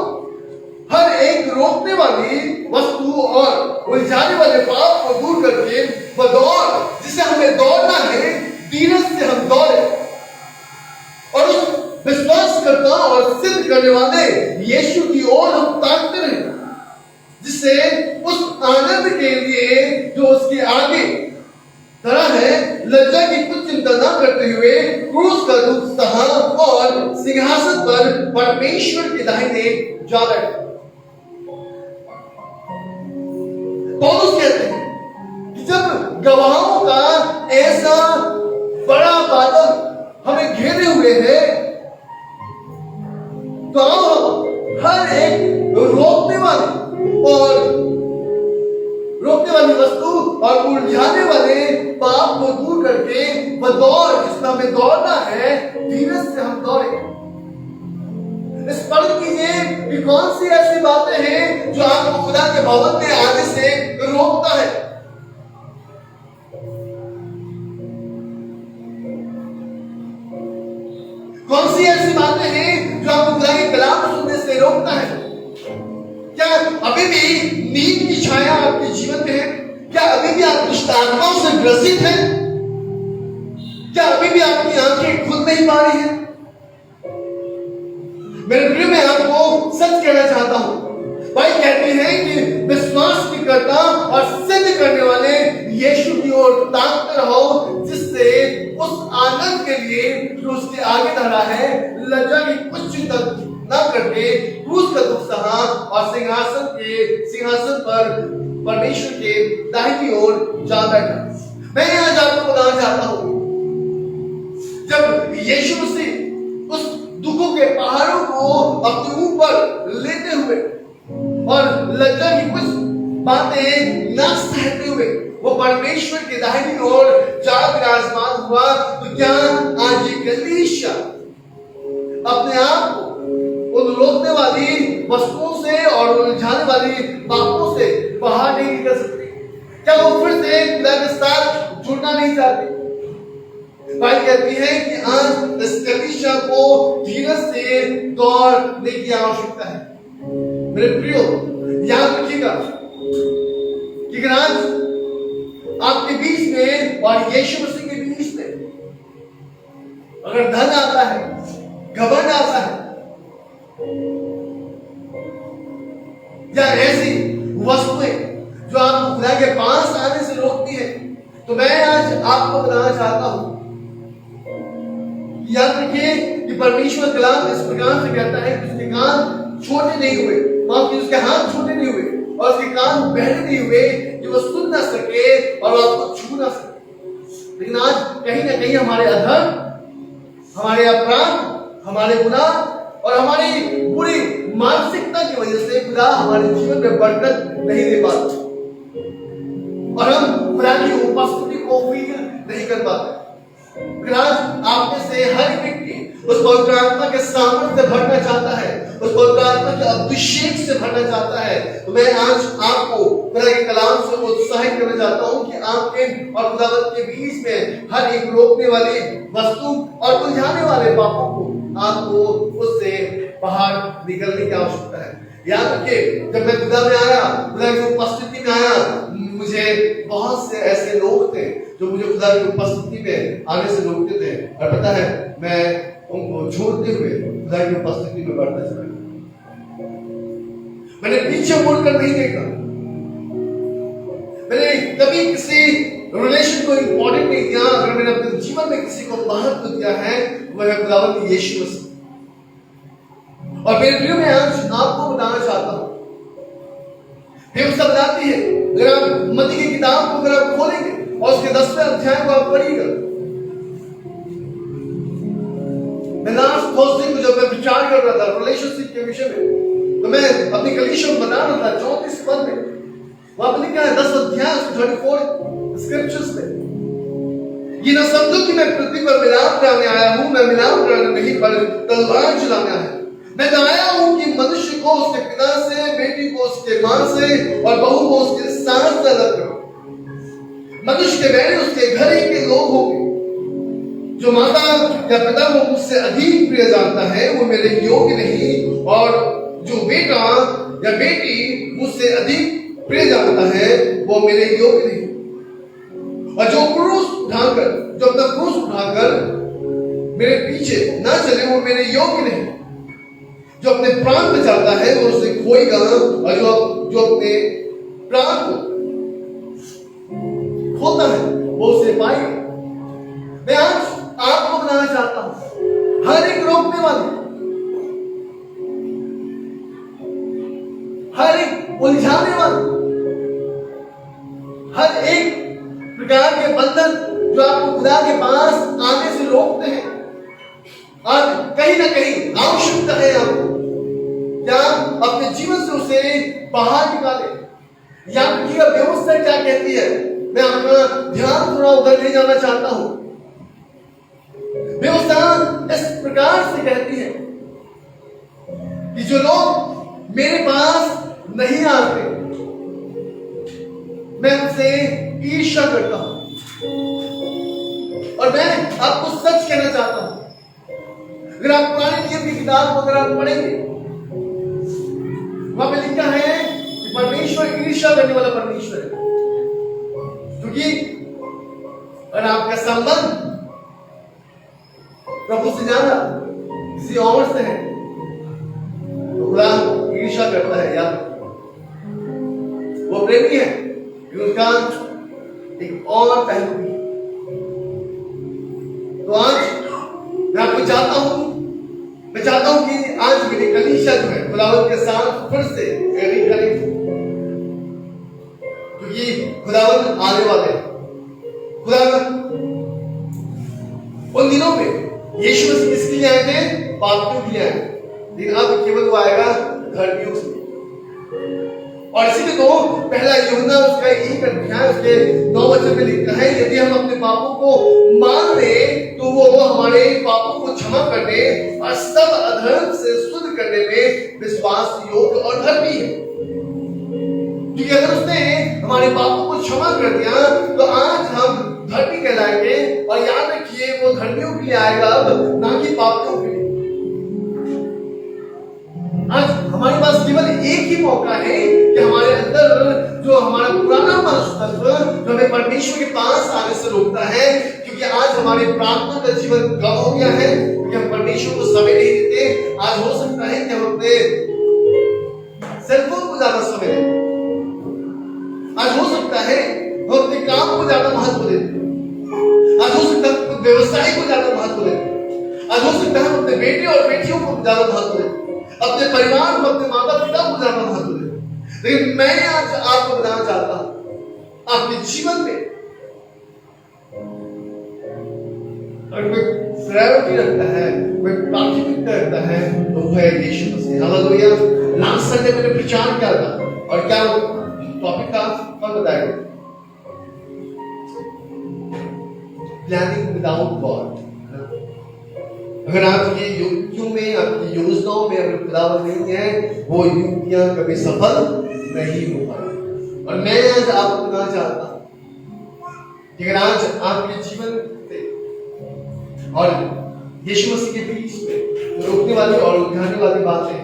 हर एक रोकने वाली वस्तु और उलझाने वाले पाप को दूर करके वह दौड़ जिसे हमें दौड़ना है धीरज से हम दौड़े और उस विश्वास करता और सिद्ध करने वाले यीशु की ओर हम ताकते रहे, जिससे उस आनंद के लिए जो उसके आगे खड़ा है लज्जा की कुछ चिंता न करते हुए क्रूस का दुख सहा और सिंहासन पर परमेश्वर के दाहिने जा बैठा। पौलुस कहते हैं कि जब गवाहों का ऐसा बड़ा बादल हमें घेरे हुए है तो हर एक रोकने वाली वस्तु और उलझाने वाले पाप को दूर करके वह दौड़ जिसमें हमें दौड़ना है धीरज से हम दौड़े। स्मरण कीजिए कि कौन सी ऐसी बातें हैं जो आपको खुदा के भवन में आने से रोकता है। कौन सी ऐसी बातें हैं जो आपको खुदा के कलाम सुनने से रोकता है। क्या अभी भी नींद की छाया आपके जीवन में है? क्या अभी भी आप दुष्ट आत्माओं से ग्रसित हैं? क्या अभी भी आपकी आंखें खुल नहीं पा रही हैं? मेरे प्रिय मैं आपको सच कहना चाहता हूं, भाई कहते हैं कि विश्वास की करता और सिद्ध करने वाले यीशु की ओर ताकते रहो, जिससे उस आनंद के लिए जो उसके आगे धरा है लज्जा की कुछ चिंता न करके क्रूस का दुख सहा और सिंहासन पर परमेश्वर के दाहिनी ओर जा बैठा। मैं आज आपको बताना चाहता हूं, जब यीशु मसीह उस दुखों के पहाड़ों को अपने ऊपर लेते हुए और लज्जा की कुछ बातें न सहते हुए वो परमेश्वर के दाहिनी ओर जा विराजमान हुआ, तो क्या आज ये कलीसिया अपने आप को उन रोकने वाली वस्तुओं से और उलझाने वाली पापों से बाहर नहीं निकल सकती? क्या वो फिर से खुदा के साथ जुड़ना नहीं चाहती? बाइबल कहती है कि आज इस कलीसिया को धीरज से दौड़ने की आवश्यकता है। मेरे प्रियो याद रखिएगा कि आज आपके बीच में और यीशु मसीह के बीच में अगर धन आता है, घमंड आता है, या ऐसी वस्तुएं जो आपको खुदा के पास आने से रोकती है, तो मैं आज आपको बताना चाहता हूं, याद रखिए कि परमेश्वर कलाम इस प्रकार से कहता है कि उसके कान छोटे नहीं हुए, माफ कीजिए, उसके हाथ छोटे नहीं हुए और उसके कान बहरे नहीं हुए कि वो सुन ना सके और आपको छू ना सके। लेकिन आज कहीं ना कहीं हमारे अधर्म, हमारे अपराध, हमारे गुनाह और हमारी बुरी मानसिकता की वजह से खुदा हमारे जीवन में बरकत नहीं दे पाता और हम खुदा की उपस्थिति को फील नहीं कर पाते। आज आप में से हर व्यक्ति उस पवित्र आत्मा के सामर्थ्य से भरना चाहता है, उस पवित्र आत्मा के अभिषेक से भरना चाहता है। तो मैं आज आपको खुदा के कलाम से उत्साहित करना चाहता हूं कि आपके और खुदावंत के बीच में हर एक रोकने वाली वस्तु और उलझाने वाले पापों को आपको उससे बाहर निकलने की आवश्यकता है। याद रखिए, जब मैं खुदा में आया, खुदा की उपस्थिति में आया, मुझे बहुत से ऐसे लोग थे जो मुझे खुदा की उपस्थिति में आने से रोकते थे, और पता है मैं उनको छोड़ते हुए खुदा की उपस्थिति में बढ़ता चला। मैंने पीछे मुड़कर नहीं देखा, मैंने कभी किसी रिलेशन को इंपॉर्टेंट नहीं दिया। अगर मैंने अपने जीवन में किसी को महत्व दिया है, वह है खुदावंत यीशु मसीह। और मेरे प्रियो, मैं आज आपको बताना चाहता हूं, व्यवस्था बताती है, अगर आप मत्ती की किताब को अगर आप खोलेंगे और उसके 10वें अध्याय को आप पढ़िएगा, मैं लास्ट थर्सडे को जब मैं विचार कर रहा था रिलेशनशिप के विषय में, तो मैं अपनी कलीसिया को बता रहा था 34 पद में वहां पर लिखा है 10 अध्याय 34 स्क्रिप्चर्स में, ये ना समझो कि मैं पृथ्वी पर मिलाप कराने आया हूं, मैं मिलाप कराने नहीं पर तलवार चलाने आया हूं। मैं आया हूं कि मनुष्य को उसके पिता से, बेटी को उसके मां से और बहू को उसके सास से अलग करो। मनुष्य के बैरी उसके घर ही के लोग होंगे। जो माता या पिता को मुझसे अधिक प्रिय जानता है वो मेरे योग्य नहीं, और जो बेटा या बेटी मुझसे अधिक प्रिय जानता है वो मेरे योग्य नहीं। और जो अपना क्रूस उठाकर मेरे पीछे ना चले वो मेरे योग्य नहीं। जो अपने प्राण बचाता है वो उसे खोएगा, और जो अपने प्राण को खोता है वो उसे पाएगा। मैं आज आपको बताना चाहता हूं, हर एक रोकने वाली, हर एक उलझाने वाली, हर एक प्रकार के बंधन जो आपको खुदा के पास आने से रोकते हैं, और कहीं ना कहीं आवश्यकता है आपको क्या अपने जीवन से उसे बाहर निकाले। या व्यवस्था क्या कहती है, मैं अपना ध्यान थोड़ा उधर ले जाना चाहता हूं। व्यवस्था इस प्रकार से कहती है कि जो लोग मेरे पास नहीं आते मैं उनसे ईर्ष्या करता हूं। और मैं आपको सच कहना चाहता हूं, अगर आप पुराने नियम की किताब को अगर आप पढ़ेंगे, वहां पे लिखा है कि परमेश्वर ईर्ष्या करने वाला परमेश्वर है। क्योंकि अगर आपका संबंध प्रभु से ज्यादा किसी और से है तो खुदा ईर्ष्या करता है। याद वो प्रेमी है, उसका एक और पहलू भी है। तो आज मैं आपको चाहता हूं कि आज मेरी कलीसिया जो है खुदावंत के साथ फिर से रिकनेक्ट हो, क्योंकि खुदावंत आने वाले हैं। खुदावंत उन दिनों में यीशु मसीह किसके लिए आए थे? पापियों के लिए आए, लेकिन अब केवल वो आएगा धर्मियों से। और इसीलिए तो पहला यूहन्ना उसका 1 अध्याय उसके 9 वचन में लिखा है, यदि हम अपने पापों को मान लें तो वो हमारे पापों को क्षमा करने और सब अधर्म से शुद्ध करने में विश्वास योग्य और धर्मी है। क्योंकि अगर उसने हमारे पापों को क्षमा कर दिया तो आज हम धर्मी कहलाएंगे। और याद रखिए, वो धर्मियों के लिए आएगा, ना कि पापियों के लिए। आज हमारे पास केवल एक ही मौका है कि हमारे अंदर जो हमारा पुराना मनुष्य तत्व जो हमें परमेश्वर के पास आने से रोकता है, क्योंकि क्योंकि आज हमारी प्रार्थना का जीवन कम हो गया है, क्योंकि हम परमेश्वर को समय नहीं देते। आज हो सकता है कि हम अपने सेलफोन को ज्यादा समय देते, आज हो सकता है हम अपने काम को ज्यादा महत्व देते, आज हो सकता है हम व्यवसाय को ज्यादा महत्व देते, आज हो सकता है हम अपने बेटे और बेटियों को ज्यादा महत्व देते, अपने परिवार को, अपने माता पिता को ज्यादा महत्व देते। लेकिन मैं आज आपको बताना चाहता हूं, आपके जीवन में अगर कोई प्रायोरिटी रखता है, कोई प्राथमिकता रखता है, तो वो है यीशु मसीह। हालेलुया। लास्ट संडे मैंने प्रचार किया था, और क्या टॉपिक था, कौन बताएगा? Planning without God. अगर आपकी युक्तियों में, आपकी योजनाओं में अगर खुदावन नहीं है, वो युक्तियां कभी सफल नहीं हो पाएगी। और मैं आज आपको बताना चाहता हूं कि अगर आज आपके जीवन से और यीशु मसीह के बीच में रोकने वाली और उलझाने वाली बातें,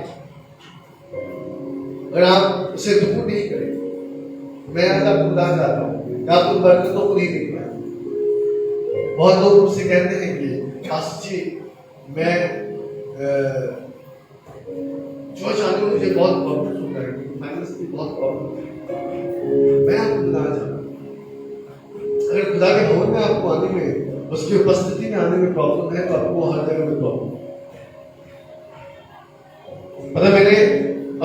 अगर आप उसे दूर नहीं करें, मैं आज आपको बताना चाहता हूं कि आप उन बरकतों को नहीं देख पाएंगे। बहुत लोग मुझसे कहते हैं कि पास्टर जी, मैं जो चाहते मुझे बहुत प्रॉब्लम होता है, फाइनेंस की बहुत प्रॉब्लम है। मैं आपको बताना चाहता हूँ, अगर खुदा के भवन में आपको आने में, उसकी उपस्थिति में आने में प्रॉब्लम है, तो आपको हर जगह में प्रॉब्लम है। पता, मैंने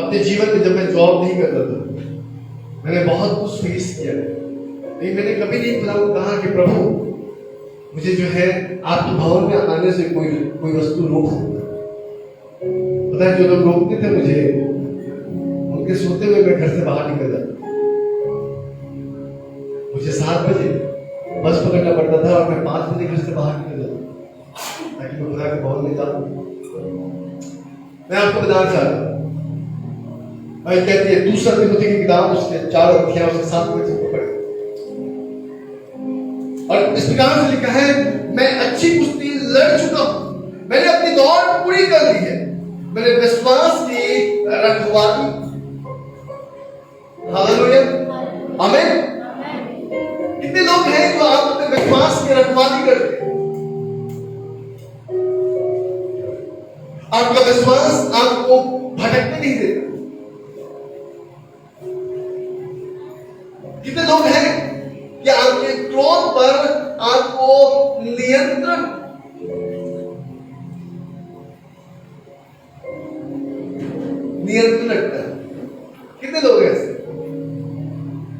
अपने जीवन में जब मैं जॉब नहीं करता था, मैंने बहुत कुछ फेस किया, लेकिन मैंने कभी नहीं खुदा को कहा कि प्रभु मुझे जो है आपके भवन में आने से कोई वस्तु रोक सकता। पता है, जो लोग रोकते थे मुझे, उनके सोते हुए मैं घर से बाहर निकल जाता। मुझे 7 बजे बस पकड़ना पड़ता था और मैं 5 बजे घर से बाहर निकल जाता ताकि मैं खुदा के भवन में जाऊं। मैं आपको बताना चाहता हूं, कहती है दूसरा तिमोथी की किताब उसके 4 अध्याय उसके 7 बजे पढ़े, और इस प्रकार से लिखा है, मैं अच्छी कुश्ती लड़ चुका हूं, मैंने अपनी दौड़ पूरी कर ली है, मैंने विश्वास की रखवाली। हालेलुया, आमीन। कितने लोग हैं जो आप अपने विश्वास की रखवाली करते हैं? आपका विश्वास आपको भटकने नहीं देता। कितने लोग हैं कि आपके क्रोध पर आपको नियंत्रण रखता है? कितने लोग हैं ऐसे?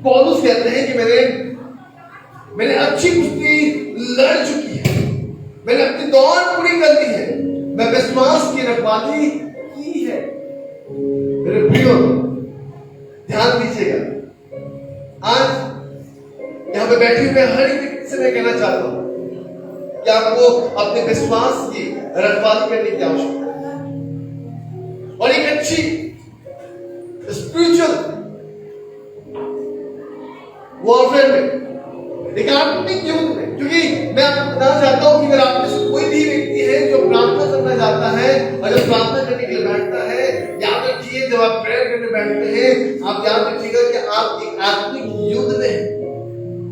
पौलुस कहते हैं कि मैंने अच्छी कुश्ती लड़ चुकी है, मैंने अपनी दौड़ पूरी कर ली है, मैं विश्वास की रखवाली की है। मेरे प्रियो, ध्यान दीजिएगा, आज यहां पे बैठे हुए हर एक व्यक्ति से मैं कहना चाहता हूं कि आपको अपने विश्वास की रखवाली करने की आवश्यकता है, और एक अच्छी स्पिरिचुअल वॉरफेयर में, एक आत्मिक युद्ध में। क्योंकि मैं आपको बताना चाहता हूं कि अगर आप में से कोई भी व्यक्ति है जो प्रार्थना करना चाहता है, और जब प्रार्थना करने के लिए बैठता है, याद रखिए, जब आप प्रेयर करने बैठते हैं, आप याद रखिएगा कि आप एक आत्मिक युद्ध में हैं।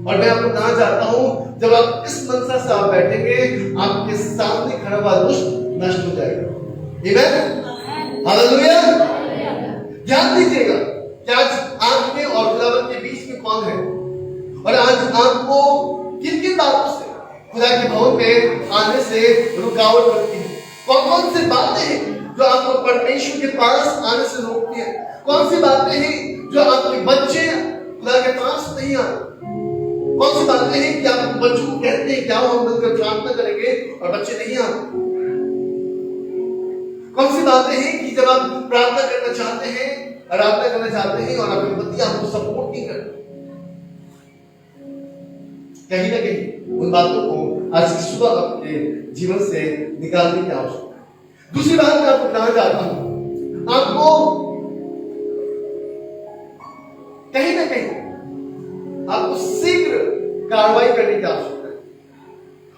और मैं आपको बताना चाहता हूं, जब आप इस मनसा से आप बैठेंगे, आपके सामने खड़ा हुआ दुष्ट नष्ट हो जाएगा। आमीन, हालेलुया। ध्यान दीजिएगा कि आज आपके और खुदावंद के बीच में कौन है, और आज आपको किन किन बातों से खुदा के भवन में आने से रुकावट बनती है। कौन कौन सी बातें हैं जो आपको परमेश्वर के पास आने से रोकती है? कौन सी बातें हैं जो आपके बच्चे खुदा के पास नहीं आते? कौन सी बातें हैं कि आप बच्चों को कहते हैं क्या हम मिलकर प्रार्थना करेंगे और बच्चे नहीं आते? कौन सी बातें हैं कि जब आप प्रार्थना करना चाहते हैं, आराधना करना चाहते हैं, और आपके पति आपको सपोर्ट नहीं करते? कहीं ना कहीं उन बातों को आज की सुबह आपके जीवन से निकालने की आवश्यकता है। दूसरी बात मैं आपको बताना चाहता हूं, आपको कहीं ना कहीं आपको शीघ्र कार्रवाई करने की आवश्यकता है,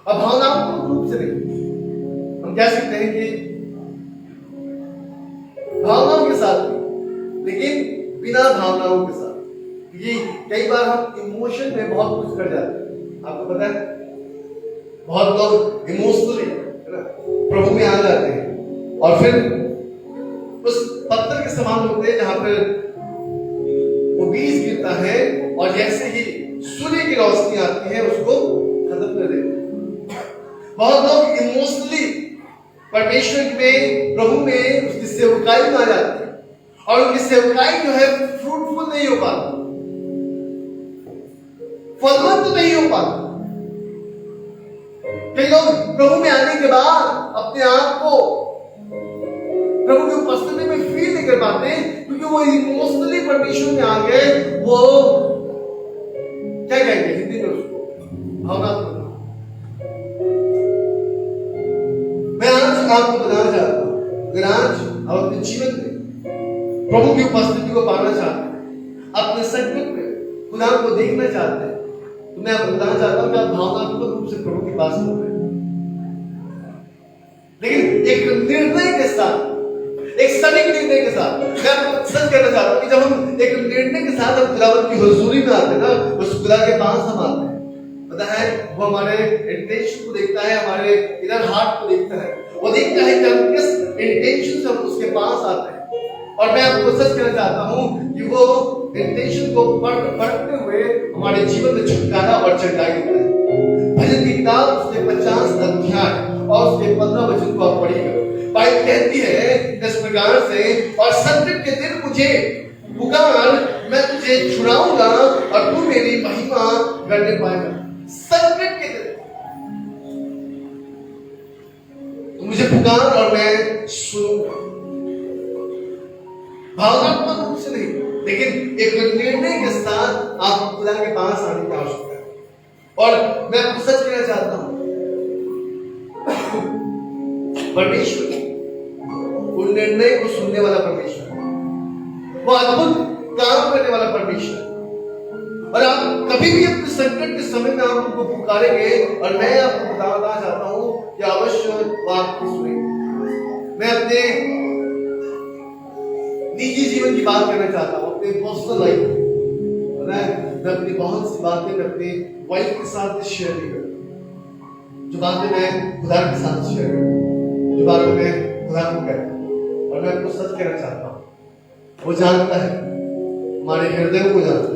और भावनात्मक रूप से नहीं। हम कह सकते हैं कि भावनाओं के साथ, लेकिन बिना भावनाओं के साथ। ये कई बार हम इमोशन में बहुत कुछ कर जाते हैं। आपको पता है, बहुत लोग इमोशनली प्रभु में आ जाते हैं और फिर उस पत्थर के समान होते हैं जहां पर वो बीज गिरता है और जैसे ही सूर्य की रोशनी आती है उसको खत्म कर देते हैं। बहुत लोग इमोशनली परमेश्वर में, प्रभु में, उसकी सेवकाई में आ जाते हैं और उनकी सेवकाई जो है फ्रूटफुल नहीं हो पाती, फलवंत नहीं हो पाती। कई लोग प्रभु में आने के बाद अपने आप को प्रभु की उपस्थिति में फील नहीं कर पाते क्योंकि वो इमोशनली परमेश्वर में आ गए। वो क्या कहेंगे हिंदी में उसको, भावनात्मक। मैं आज आपको बताना चाहता हूं, अगर आज आप अपने जीवन में प्रभु की उपस्थिति को पाना चाहते हैं, अपने संकट में खुदा को देखना चाहते हैं, तो मैं आपको बताना चाहता हूं कि आप भावनात्मक रूप से प्रभु के पास हो रहे हैं, लेकिन एक निर्णय के साथ, एक सटीक निर्णय के साथ। मैं आपको सच कहना चाहता हूं कि जब हम एक निर्णय के साथ हम खुदावंत की हुजूरी में आते हैं ना, उस खुदा के पास हम आते हैं, पता है वो हमारे इंटेंशन को देखता है, हमारे इधर हार्ट को देखता है, वो देखता है कि हम किस इंटेंशन से हम उसके पास आते हैं। और मैं आपको सच कहना चाहता हूं कि वो इंटेंशन को पढ़ते हुए हमारे जीवन में छुटकारा और चंगाई देता है। भजन की किताब उसके 50 अध्याय और उसके 15 वचन को आप पढ़िएगा। बाइबल कहती है इस प्रकार से, और संकट के दिन मुझे पुकार, मैं तुझे छुड़ाऊंगा और तू मेरी महिमा करने पाएगा। संकट के दिन तू मुझे पुकार और मैं सुनूंगा। भावनात्मक रूप से नहीं, लेकिन एक निर्णय के साथ आप खुदा के पास आने की आवश्यकता है। और मैं आपको सच कहना चाहता हूं, परमेश्वर वो निर्णय को सुनने वाला परमेश्वर, वो अद्भुत काम करने वाला परमेश्वर। और आप कभी भी अपने संकट के समय में आप उनको पुकारेंगे और मैं आपको बताना चाहता हूं कि अवश्य वो आपको सुनेंगे। मैं अपने निजी जीवन की बात करना चाहता हूं, अपने पर्सनल लाइफ में। मैं अपनी बहुत सी बातें मैं अपनी वाइफ के साथ शेयर नहीं करता, जो बातें मैं खुदा के साथ शेयर करता, जो बातें मैं खुदा को कहता हूं। और मैं आपको सच कहना चाहता हूं, वो जानता है, हमारे हृदय को जानता है।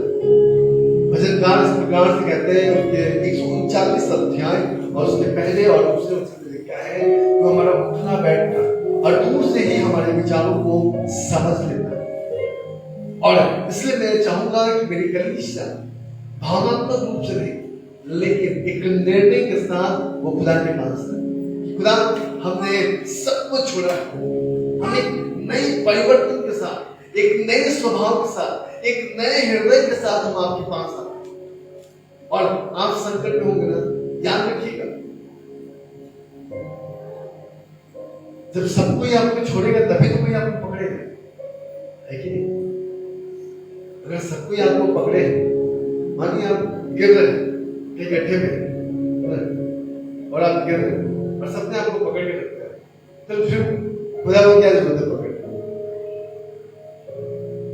भजनकार इस प्रकार से कहते हैं, उसके 139 अध्याय और उसके पहले और दूसरे वचन में लिखा है कि हमारा उठना बैठना और दूर से ही हमारे विचारों को समझ लेता है। और इसलिए मैं चाहूंगा कि मेरी कलीसिया भावनात्मक रूप से नहीं, लेकिन एक निर्णय के साथ वो खुदा के पास है कि खुदा हमने सब कुछ छोड़ा, हम एक नई परिवर्तन के साथ, एक नए स्वभाव के साथ, एक नए हृदय के साथ हम आपके पास आते हैं। और आप संकट में होंगे ना, याद रखिएगा, जब सब कोई आपको छोड़ेगा तभी तो कोई आपको पकड़ेगा, है कि नहीं? अगर सब कोई आपको पकड़े, मानिए आप गिर रहे हैं एक गड्ढे में और आप गिर रहे हैं और सबने आपको पकड़ के रखा है, तो फिर खुदा को क्या जरूरत है पकड़?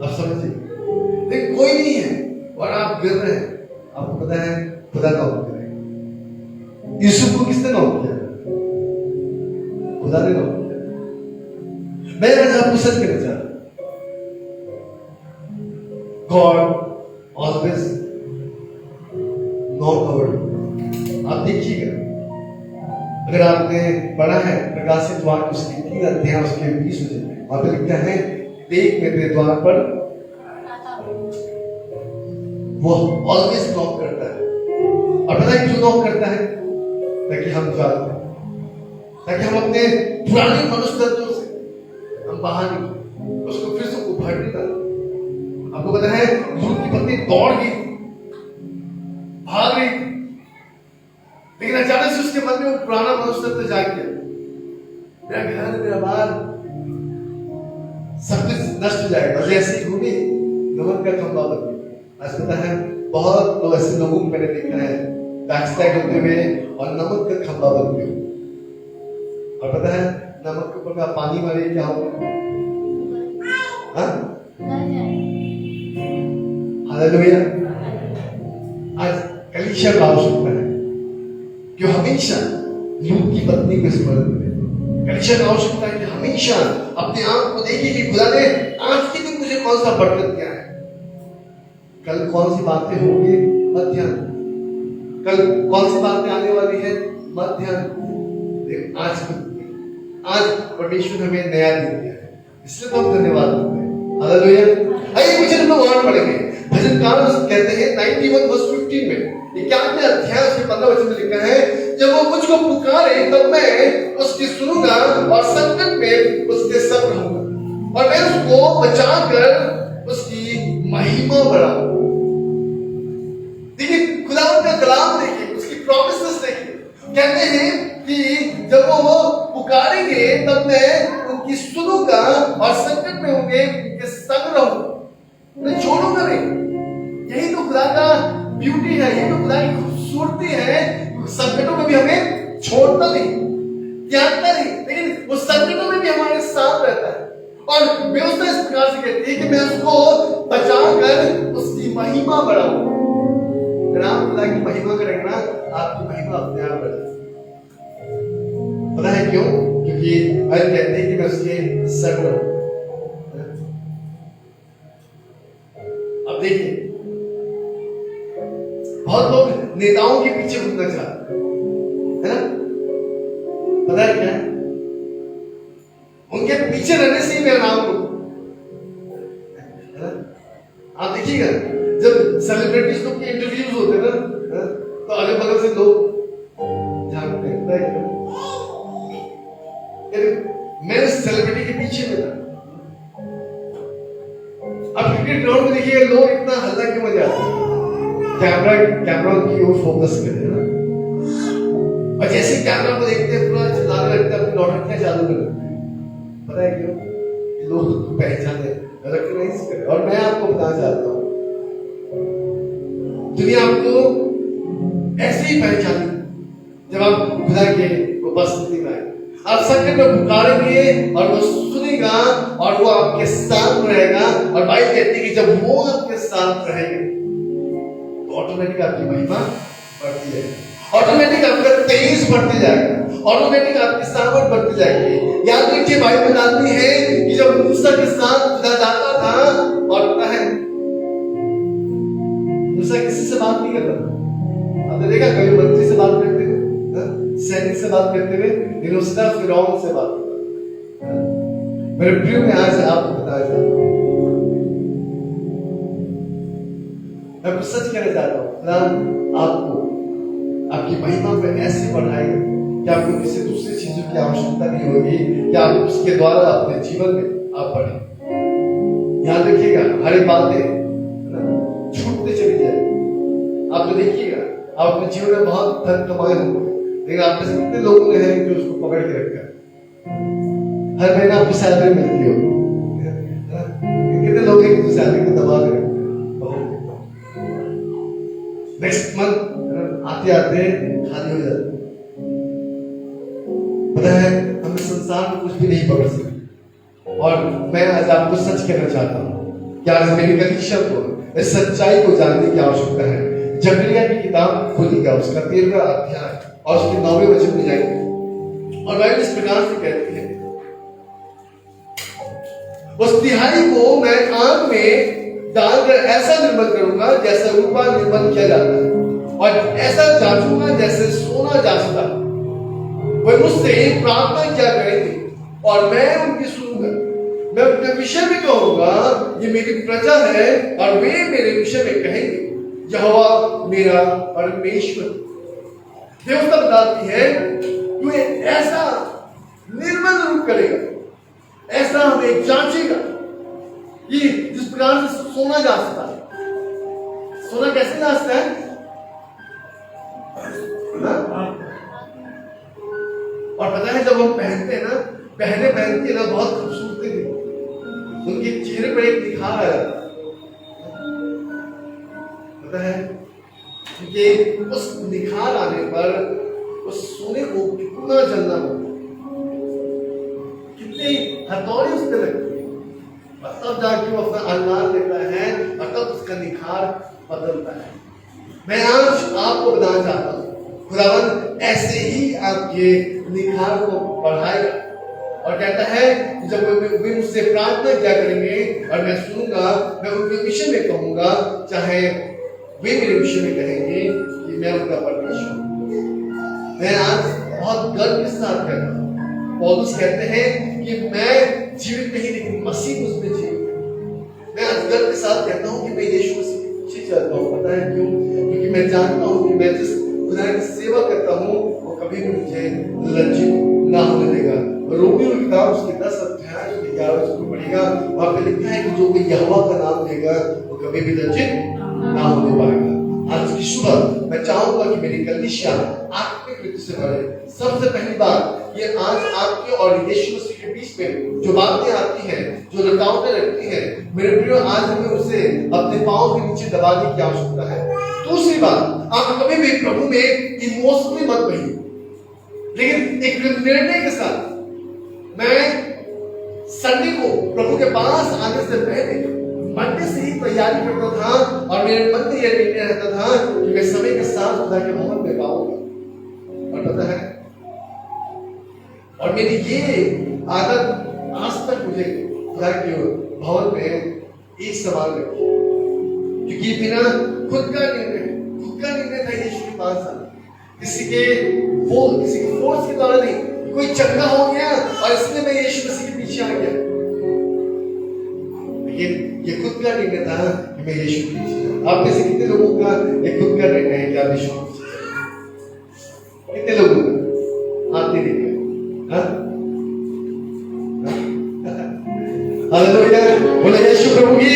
आप समझिए, लेकिन कोई नहीं है और आप गिर रहे हैं, आपको पता है खुदा का हुक्म करेगा। यूसुफ को किसने नौक किया? खुदा ने नौक किया। मैं आज आपको सच कहना चाहता हूं, गॉड ऑलवेज नॉट अवर। आप देखिएगा, अगर आपने पढ़ा है प्रकाशित वाक्य उसके 3 अध्याय उसके 20 वचन, वहां पे लिखा है, देख मेरे द्वार पर वो ऑलवेज नॉक करता है। और पता है क्यों नॉक करता है? ताकि हम जागते हैं, ताकि हम अपने पुराने मनुष्य तत्वों से हम बाहर निकले, उसको फिर से उभरने का। आपको पता है लूत की पत्नी दौड़ गई, भाग गई, लेकिन अचानक से उसके मन में वो पुराना मनुष्य तत्व जाग गया, मेरा घर, मेरा बार सब कुछ नष्ट हो जाएगा। जैसे ही घूमी नमक का खंभा बन गया। आज पता है बहुत लोग ऐसे लोगों को मैंने देखा है बैकस्टैग होते हुए और नमक का खंभा बन गया। और पता है नमक के ऊपर का पानी मारे क्या होगा? हालेलुया। आज कलीसिया का आवश्यकता है, कि हमेशा लूत की पत्नी को स्मरण करें। कलीसिया की आवश्यकता है कि हमेशा अपने आप को देखिए कि खुदा ने आज के दिन मुझे कौन सा बरकत दिया है, कल कौन सी बातें होंगी मत ध्यान, कल कौन सी बातें आने वाली है मत ध्यान। आज परमेश्वर हमें नया दिन दिया है, इसलिए तो हम धन्यवाद करते हैं। हालेलुया। आइए कुछ हम लोग और पढ़ेंगे। भजनकार कहते हैं 91 वर्स 15 में, 91वें अध्याय उसके 15 वचन में लिखा है, जब वो मुझको पुकारे तब मैं उसकी सुनूंगा और संकट में उसके संग रहूंगा और मैं उसको बचाकर उसकी महिमा बढ़ाऊंगा। देखिए खुदावंद का कलाम देखिए, उसकी प्रॉमिसेस देखिए। कहते हैं कि जब वो पुकारेंगे तब मैं उनकी सुनूंगा और संकट में होंगे उनके संग रहूंगा, मैं छोड़ूंगा नहीं। यही तो खुदा का ब्यूटी है, यही तो खुदा की खूबसूरती है। संकटों में भी हमें छोड़ता नहीं, त्यागता नहीं, लेकिन वो संकटों में भी हमारे साथ रहता है। और व्यवस्था इस प्रकार से कहती है कि मैं उसको बचाकर उसकी महिमा बढ़ाऊंगा। अगर आप खुदा की महिमा करेंगे ना, आपकी महिमा अपने आप बढ़ जाएगी। पता है क्यों? क्योंकि हर कहते हैं कि मैं उसके संग रहूं। अब देखिए बहुत लोग नेताओं के पीछे घूमना चाहते हैं, है ना? पता है क्या? उनके पीछे रहने से ही मेरा नाम हो। आप देखिएगा जब सेलिब्रिटीज लोग के इंटरव्यूज होते हैं ना, तो अगल बगल से लोग झांकते हैं। मैं सेलिब्रिटी के पीछे में था। अब क्रिकेट ग्राउंड में देखिएगा लोग इतना हल्ला क्यों मजा आता है, कैमरा की ओर फोकस करते हैं ना, और जैसे कैमरा को देखते हैं पूरा चिल्लाने लगते हैं, अपनी नौटंकियां चालू कर देते हैं। पता है क्यों? लोग पहचाने, रिकॉग्नाइज करें। और मैं आपको बताना चाहता हूँ, दुनिया आपको ऐसे ही पहचाने जब आप खुदा के उपस्थिति में आए। आप संकट में पुकारेंगे और वो सुनेगा और वो आपके साथ रहेगा। और बाइबल कहती है कि जब वो आपके साथ रहेंगे तो ऑटोमेटिक आपकी महिमा बढ़ती जाएगी, ऑटोमेटिक आपका तेज बढ़ती जाएगा, ऑटोमेटिक आपकी सामर्थ बढ़ती जाएगी। याद रखिए बाइबल बताती है कि जब मूसा के साथ खुदा जाता था, और पता है मूसा किसी से बात नहीं करता था। आपने देखा कभी मंत्री से बात करते हुए, सैनिक से बात करते हुए, लेकिन उसने फिरौन से बात करता। मेरे प्रिय में आज आपको बताया जाता हूं, मैं कुछ सच कहना चाहता हूँ, खुदा आपको आपकी महिमा पे ऐसे बढ़ाएगा कि आपको किसी दूसरी चीजों की आवश्यकता नहीं होगी, कि आप उसके द्वारा अपने जीवन में आप बढ़े। याद रखिएगा हर एक बातें छूटते चली जाएगी। आप तो देखिएगा आप अपने जीवन में बहुत धन कमाए होंगे, लेकिन आप में से कितने लोगों ने हैं जो उसको पकड़ के रखा है? हर महीना आपको सैलरी मिलती होगी, कितने लोग हैं जो सैलरी को दबा के रखते हैं? नेक्स्ट मंथ आते आते खाली हो जाते। पता है हम संसार में कुछ भी नहीं पकड़ सकते। और मैं आज आपको सच कहना चाहता हूँ कि आज मेरी कलीसिया को इस सच्चाई को जानने की आवश्यकता है। जकरिया की किताब खोलिएगा, उसका 13वां अध्याय और उसके 9वें वचन में जाएंगे, और बाइबल इस प्रकार से कहती है, उस तिहाई को मैं आग में डालकर ऐसा निर्मल करूंगा जैसा रूपा निर्मल किया जाता है, और ऐसा जांचूंगा जैसे सोना जांचता। वह मुझसे प्रार्थना क्या करेंगे और मैं उनकी सुनूंगा। मैं उनके विषय में कहूंगा ये मेरी प्रजा है, और वे मेरे विषय में कहेंगे यहोवा मेरा परमेश्वर। देवता बताती है तू ऐसा निर्मल रूप करेगा, ऐसा हमें जांचेगा कि जिस प्रकार से सोना जांचता है। सोना कैसे जांचता है? और पता है जब हम पहनते हैं ना, पहनते ना बहुत खूबसूरती दिखती है, उनके चेहरे पर एक निखार आ जाता है। पता है क्योंकि उस निखार आने पर उस सोने को कितना जलना होता है, कितनी हथौड़ी उस पर लगती है, और तब जाके वो अपना अंगार देता है, और तब उसका निखार बदलता है। मैं आज आपको बताना चाहता हूँ खुदावन ऐसे ही आपके निखार को बढ़ाएगा। और कहता है जब वे मुझसे प्रार्थना क्या करेंगे और मैं सुनूंगा, मैं उनके विषय में कहूंगा, चाहे वे मेरे विषय में कहेंगे कि मैं उनका परमेश्वर हूं। मैं आज बहुत गर्व के साथ कहता हूँ, पौलुस कहते हैं कि मैं जीवित नहीं लेकिन मसीह मुझमें जीवित है। मैं आज गर्व के साथ कहता हूँ कि मैं यीशु मसीह के पीछे चलता हूँ। पता है क्यों? क्योंकि मैं जानता हूँ कि मैं जिस खुदा की सेवा करता हूँ वो कभी भी मुझे लज्जित ना होने देगा। रोमियो की किताब उसके 10 अध्याय 11 को पढ़ेगा, वहां पे लिखा है कि जो कोई यहोवा का नाम लेगा वो कभी भी लज्जित ना होने पाएगा। आज की सुबह मैं चाहूंगा कि मेरी कलीसिया आत्मिक रीति से भरे। सबसे पहली बात, ये आज आपके और यीशु मसीह के बीच में जो बातें आती हैं, जो रुकावटें लगती हैं, मेरे प्रियो, आज हमें उसे अपने पांव के नीचे दबाने की आवश्यकता है। दूसरी बात, आप कभी भी प्रभु में इमोशनली मत बहिए, लेकिन एक निर्णय के साथ। मैं संडे को प्रभु के पास आने से पहले मंडे से ही तैयारी करता था और मेरे मन में यह निर्णय रहता था कि मैं समय के साथ खुदा के भवन में पाऊंगा। और पता है, और मेरी ये आदत आज तक मुझे खुदा के भवन में एक सवाल रखी, क्योंकि बिना खुद का निर्णय था यीशु के पास आना, किसी के फोर्स के द्वारा नहीं। कोई चंगा हो गया और इसलिए मैं यीशु मसीह के पीछे आ गया, ये खुद का निर्णय था कि मैं यीशु के पीछे। आप में से कितने लोगों का एक खुद का निर्णय है कि आप यीशु के पीछे? कितने लोगों का हाथ नहीं दिखे? हालेलुया, बोले यीशु प्रभु की।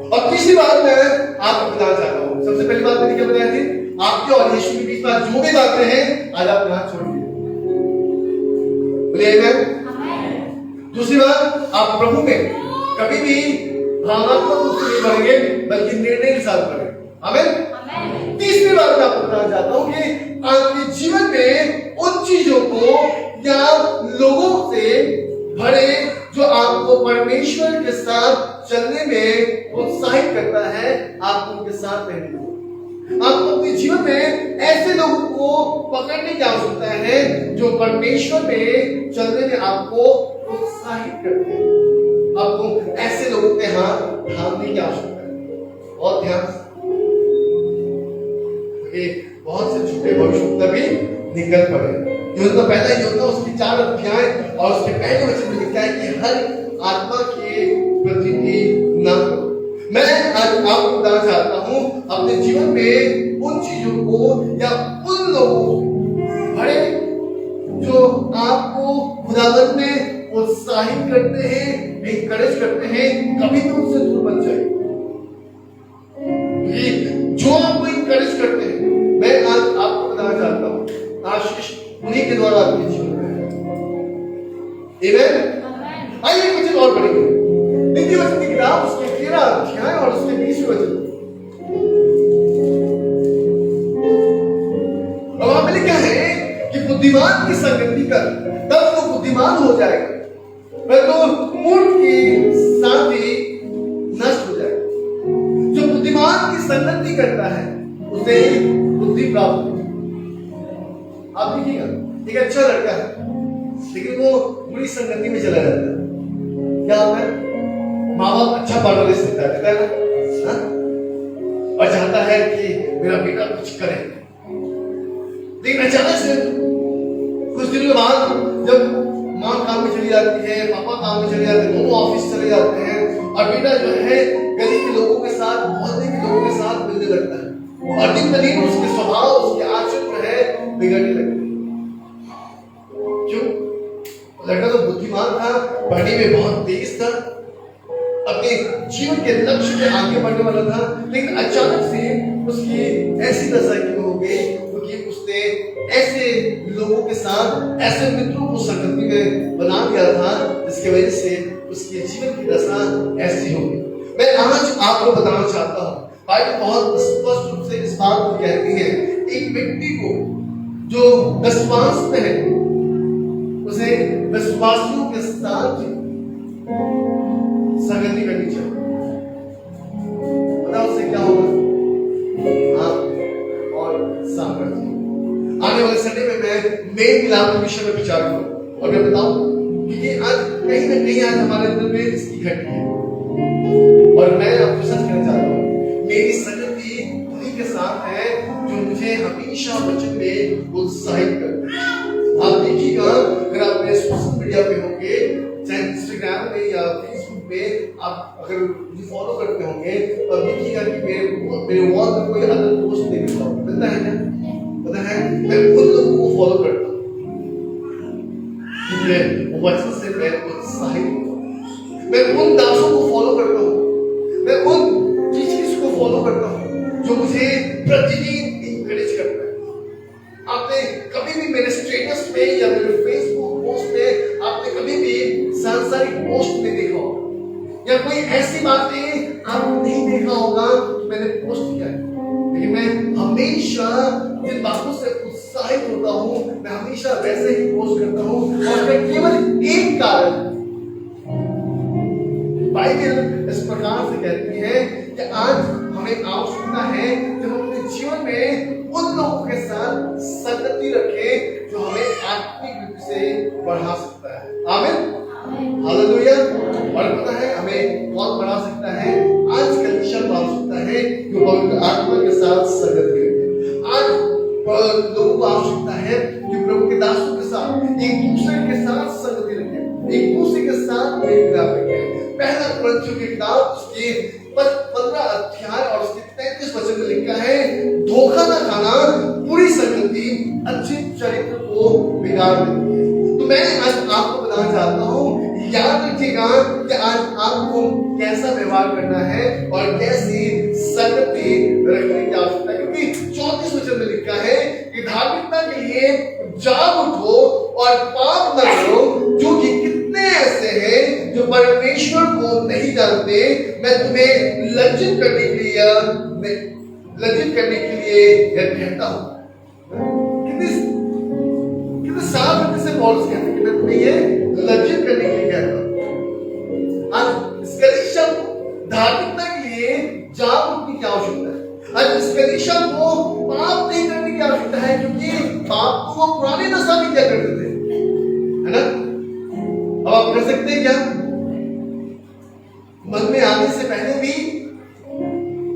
और तीसरी बात मैं आपको बताना चाहता हूँ। सबसे पहली बात मैंने क्या बताई थी? आपके और यीशु के बीच में जो भी बातें हैं, आज आप यहाँ छोड़ दीजिए। बोले आमीन। दूसरी बात, आप प्रभु में कभी भी भावनात्मक रूप से नहीं बढ़ेंगे, बल्कि निर्णय के साथ बढ़ेंगे। आमीन। तीसरी बात मैं आपको बताना चाहता हूँ कि आपके जीवन में उन चीजों को या लोगों से भरे जो आपको परमेश्वर के साथ चलने में उत्साहित करता है, आप उनके साथ रहने दो। आपको अपने जीवन में ऐसे लोगों को पकड़ने की आवश्यकता है जो परमेश्वर में चलने में आपको उत्साहित करते हैं। आपको ऐसे लोगों के हाथ थामने की आवश्यकता है। और ध्यान, बहुत से झूठे भविष्यवक्ता भी निकल पड़े। यूहन्ना पहला यूहन्ना उसके 4 अध्याय और उसके पहले वचन में लिखा है कि हर आत्मा के प्रति भी ना करो। मैं आज आपको बताना चाहता हूं, अपने जीवन में उन चीजों को या उन लोगों को भरे जो आपको खुदावंत में उत्साहित करते हैं, एनकरेज करते हैं, कभी तो उनसे दूर मत जाइए। जो आपको एनकरेज करते हैं, मैं आज आपको बताना चाहता हूं, आशीष उन्हीं के द्वारा आपके जीवन में है। आमीन। आइए कुछ और पढ़ेंगे। नीति वचन की किताब उसके 13 अध्याय और उसके 20वें वचन। अब वहां पे लिखा है कि बुद्धिमान की संगति कर, तब तो बुद्धिमान हो जाएगा, परंतु मूर्ख की साथी नष्ट हो जाएगा। जो बुद्धिमान की संगति करता है उसे बुद्धि प्राप्त होती है। आप देखिएगा, एक अच्छा लड़का है लेकिन वो बुरी संगति में चला जाता है, क्या होता है? माँ बाप अच्छा परवरिश देता है ना, और चाहता है कि मेरा बेटा कुछ करे, लेकिन अचानक से कुछ दिनों बाद जब माँ काम में चली जाती है, पापा काम में चले जाते हैं, दोनों ऑफिस चले जाते हैं, और बेटा जो है गली के लोगों के साथ, मोहल्ले के लोगों के साथ मिलने लगता है, और दिन ब दिन उसके स्वभाव, उसके आचरण जो है बिगड़ने लगते हैं। क्यों? लड़का तो बुद्धिमान था, पढ़ने में बहुत तेज था, अपने जीवन के लक्ष्य में आगे बढ़ने वाला था, लेकिन अचानक से उसकी ऐसी दशा क्यों हो गई? क्योंकि उसने ऐसे लोगों के साथ, ऐसे मित्रों को संगति में बना दिया था, जिसकी वजह से उसके जीवन की दशा ऐसी हो गई। मैं आज आपको बताना चाहता हूँ, बाइबल बहुत स्पष्ट रूप से इस बात को कहती है, एक व्यक्ति को जो विश्वास में है, उसे विश्वासियों के साथ संगति करनी चाहिए। पता उससे क्या होगा? आप और सामर्थ्य। आने वाले संडे में मैं मेल मिलाप के विषय में विचार करूँ और मैं बताऊँ कि आज कहीं ना कहीं आज हमारे अंदर में इसकी घटी है। और मैं आपको सच कहना चाहता हूँ, मेरी संगति उन्हीं के साथ है जो मुझे हमेशा वचन में उत्साहित करते हैं। आप देखिएगा, अगर आप मेरे सोशल मीडिया पे होंगे, चाहे इंस्टाग्राम में या फेसबुक पे, आप अगर मुझे फॉलो करते होंगे तो आप देखिएगा कि मेरे वॉल पर कोई अलग पोस्ट नहीं मिलता, मिलता है क्या? पता है, मैं उन लोगों को फॉलो करता हूँ वचन से मैं उत्साहित होता हूँ। मैं उन दासों को फॉलो करता हूँ, मैं उन टीचर्स को फॉलो करता हूँ जो मुझे प्रतिदिन इंकरेज करता है। आपने कभी भी मेरे स्टेटस पे या मेरे फेसबुक पोस्ट पे आपने कभी भी सांसारिक पोस्ट में देखा होगा या कोई ऐसी बातें आपने नहीं देखा होगा कि मैंने पोस्ट किया है, लेकिन मैं हमेशा जिन बातों से उत्साहित होता हूँ मैं हमेशा वैसे ही पोस्ट करता हूँ। और मैं केवल एक कारण, बाइबल इस प्रकार से कहती है कि आज हमें आवश्यकता है कि हम अपने जीवन में उन लोगों के साथ संगति रखें जो हमें आत्मिक रूप से बढ़ा सकता है। आमीन, हालेलुया। और पता है हमें कौन बढ़ा सकता है? आज कलीसिया को आवश्यकता है जो पवित्र आत्मा के साथ संगति रखे। आज लोगों को आवश्यकता है कि प्रभु के दासों के साथ एक दूसरे के साथ संगति रखें, एक दूसरे के साथ मेल मिलाप रखें। पहला कुरिन्थियों की किताब उसके 15 अध्याय और उसके 33 वचन में लिखा है, धोखा न खाना पूरी संगति अच्छे चरित्र को बिगाड़ देती है। तो मैं आज आपको बताना चाहता हूँ, याद रखिएगा कि आज आपको कैसा व्यवहार करना है और कैसी संगति रखने की आवश्यकता है, क्योंकि 34 वचन में लिखा है कि धार्मिकता के लिए जाग उठो और पाप न करो, जो कि कितने ऐसे हैं जो परमेश्वर को नहीं जानते। मैं तुम्हें लज्जित करने के लिए यह कहता हूँ। कितने साफ से पौलुस कहते हैं कि मैं तुम्हें ये लज्जित करने के लिए कहता हूँ। आज इस कलीसिया को धार्मिकता के लिए जाग उठने की आवश्यकता है। आज इस कलीसिया को पाप नहीं करने की आवश्यकता है, क्योंकि पाप को वो पुराने नशा में क्या करते थे, है ना? अब आप कर सकते हैं क्या? मन में आने से पहले भी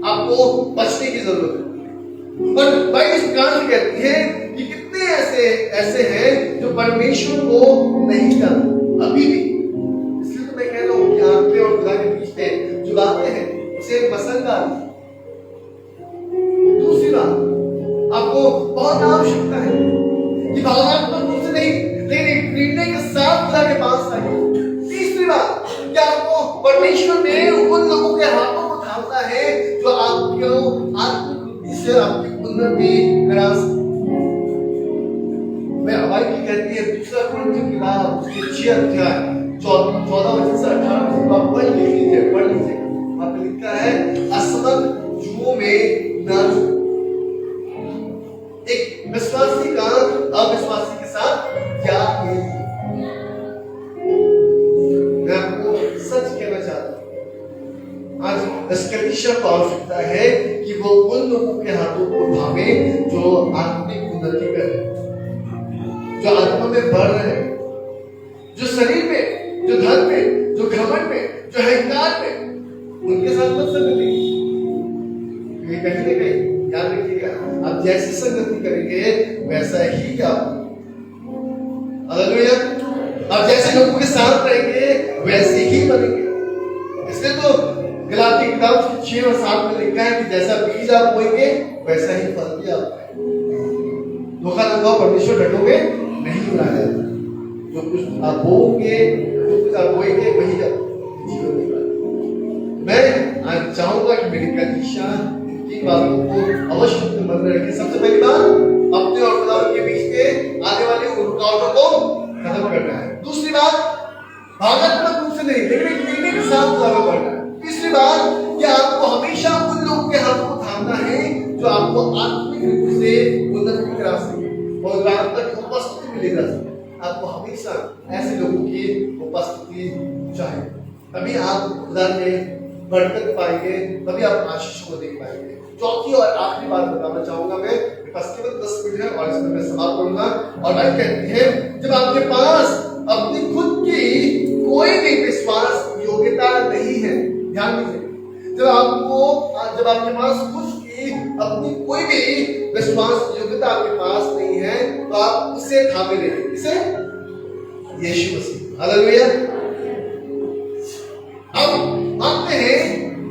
आपको बचने की जरूरत है। और बाइबल इस प्रकार से कहती है कि कितने ऐसे हैं जो परमेश्वर को नहीं जानते अभी भी। इसलिए तो मैं कह रहा हूं कि आपके और खुदा के बीच में जो बातें हैं उसे पसंद आती है। दूसरी बात, आपको बहुत आवश्यकता है कि भावनात्मक रूप से नहीं, लेकिन एक निर्णय के साथ खुदा के पास आइए। तीसरी बात, कि आपको परमेश्वर ने उन लोगों के हाथों को थामना है जो आपको आत्मिक रूप से आपकी उन्नति करा सकते। मैं बाइबल कहती है दूसरा कुरिन्थियों की किताब उसके 6 अध्याय 14 वचन से 18 वचन को आप पढ़ लीजिए। वहां पे लिखा है, असमर्थ जुओं में न एक विश्वासी का अविश्वासी के साथ क्या है। मैं आपको सच कहना चाहता हूं, आज इस कलीसिया को आवश्यकता है कि वो उन लोगों के हाथों को थामे जो आत्मिक उन्नति कर रहे हैं, जो आत्मा में बढ़ रहे हैं, जो शरीर में, जो धन में, जो घमंड में, जो अहंकार में, उनके साथ मत संगति। कहीं ना कहीं याद रखिएगा, आप जैसी संगति करेंगे वैसा ही आप, हालेलुया, आप जैसे लोगों के साथ रहेंगे वैसे ही बनेंगे। इसलिए तो गलाती की किताब 6 और 7 में लिखा है कि जैसा बीज आप बोएंगे वैसा ही फल भी आप पाएंगे। धोखा न खाओ, परमेश्वर डटोगे नहीं बुलाया जाता। जो कुछ आप बोओगे, जो कुछ आप बोएंगे वही आप जीवन में पाएंगे। मैं आज चाहूंगा कि मेरी कलीसिया इन बातों को अवश्य अपने मन में रखें। सबसे पहली बात, अपने और खुदा के बीच में आने वाली रुकावटों को खत्म करना है। दूसरी बात, भावनात्मक रूप से नहीं, लेकिन एक निर्णय के साथ खुदा में बढ़ना है। तीसरी बात, कि आपको हमेशा उन लोगों के हाथों को थामना है जो आपको आत्मिक रूप से उन्नति करा सके और रात तक उपस्थिति में ले जा सके। आपको हमेशा ऐसे लोगों की उपस्थिति चाहिए, तभी आप खुदा के बरकत पाएंगे, तभी आप आशीषों को देख पाएंगे। चौथी और आखिरी बात बताना चाहूंगा मैं, बस केवल 10 मिनट है और इसमें मैं समाप्त करूंगा। और बाइबल कहती है जब आपके पास अपनी खुद की कोई भी विश्वास योग्यता नहीं है, ध्यान दीजिए, जब आपके पास खुद की अपनी कोई भी विश्वास योग्यता आपके पास नहीं है, तो आप उसे थामे रहिए। किसे? यीशु मसीह। हालेलुया। अब आते हैं,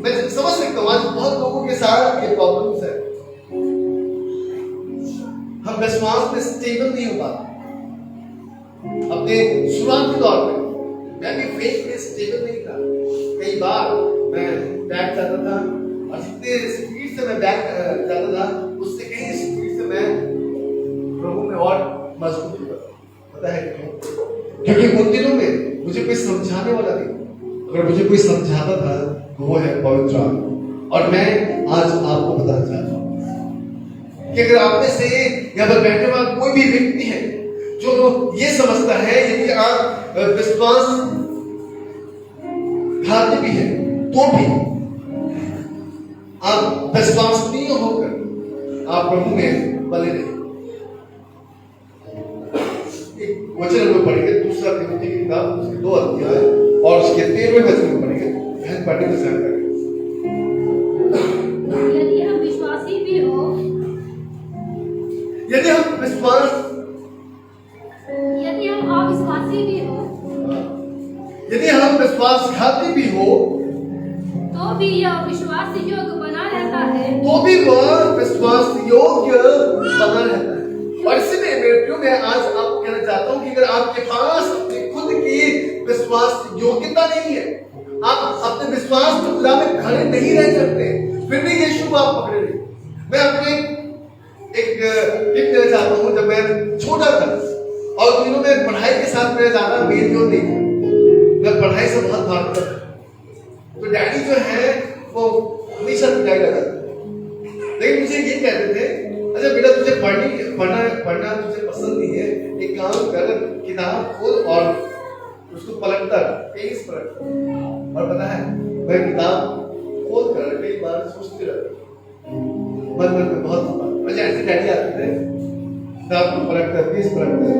मैं समझ सकता हूं आज बहुत लोगों के साथ ये प्रॉब्लम्स है, हम विश्वास में स्टेबल नहीं हो पाते। अपने शुरुआती दौर में मैं भी फेथ में स्टेबल नहीं था। कई बार मैं बैक जाता था और जितने स्पीड से मैं बैक जाता था उससे कहीं स्पीड से मैं प्रभु में और मजबूत हुआ। पता है क्यों? क्योंकि उन दिनों में मुझे कोई समझाने वाला नहीं, अगर मुझे कोई समझाता था तो वो है पवित्र आत्मा। और मैं आज आपको बताना चाहता हूं कि अगर आप में से यहाँ पर बैठे हुआ कोई भी व्यक्ति है जो ये समझता है यदि आप विश्वास घाती भी है तो भी आप विश्वसनीय होकर आप प्रभु में बने रहे। एक वचन हम पढ़ेंगे, दूसरा तिमोथी की किताब उसके 2 अध्याय और उसके 13वें वचन में पढ़ेंगे। बहन पढ़ने में सहन करें। यदि हम विश्वासी भी हो, यदि हम अविश्वासी भी हो, यदि हम विश्वासघाती भी हो, तो भी यह विश्वास योग्य बना रहता है, तो भी वह विश्वास योग्य बना रहता है। और इसलिए मेरे प्रियो, मैं आज आपको कहना चाहता हूं कि अगर आपके पास अपनी खुद की विश्वास योग्यता नहीं है, आप अपने विश्वास को खुदा में खड़े नहीं रह सकते, फिर भी यीशु को आप पकड़े नहीं। मैं अपने एक टिप देना चाहता हूं। जब मैं छोटा था और दिनों में पढ़ाई के साथ मेरा ज्यादा मेल जोल नहीं था, मैं पढ़ाई से बहुत भागता था, तो डैडी जो है वो हमेशा पिटाई लगाते थे। लेकिन मुझे ये कहते थे, अच्छा बेटा तुझे पढ़ना तुझे पसंद नहीं है, एक काम कर, किताब खोल और उसको पलटता पेज पलटता। और पता है मैं किताब खोल कर कई बार सोचते रहता मन में बहुत मुझे ऐसे डैडी आते थे, किताब को पलटता पेज पलटता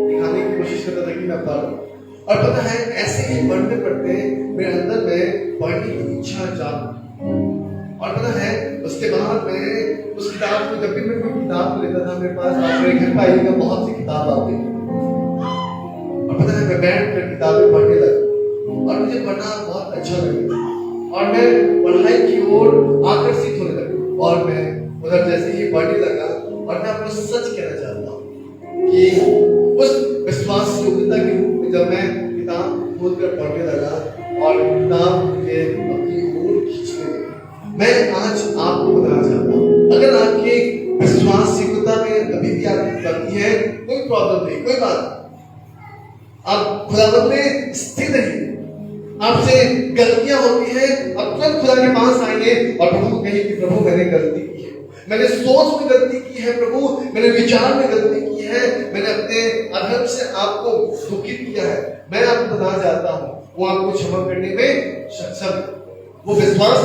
दिखाने की कोशिश करता था कि मैं पढ़ रहा हूं। और पता है ऐसे ही पढ़ते पढ़ते मेरे अंदर में पढ़ने की इच्छा जागी। और पता है उसके बाद मैं उस किताब को, जब भी मैं कोई किताब लेता था, मेरे पास मेरे घर पर आइएगा बहुत सी किताब आती थी, और पता है मैं बैठ कर किताबें पढ़ने लगा और मुझे पढ़ना बहुत अच्छा लगा और मैं पढ़ाई की ओर आकर्षित होने लगा। और मैं उधर जैसे ही पढ़ने लगा, और मैं आपको सच कहना चाहता हूँ कि उस विश्वास योग्यता के रूप में जब मैं किताब खोल कर पढ़ने लगा और किताब मुझे अपनी ओर खींचने लगी, मैं आज आपको बताना चाहता हूँ, अगर आपकी विश्वास योग्यता में अभी भी आपकी कमी है, कोई प्रॉब्लम नहीं, कोई बात, आप खुदावंद में स्थिर रहिए। आपसे गलतियां होती हैं, अब तुरंत खुदा के पास आएंगे और प्रभु को कहिए कि प्रभु मैंने गलती की है, मैंने सोच में गलती की है, प्रभु मैंने विचार में गलती की है, मैंने अपने अधर्म से आपको दुखित किया है। मैं आपको बताना चाहता हूँ वो आपको क्षमा करने में सक्षम है, वो विश्वास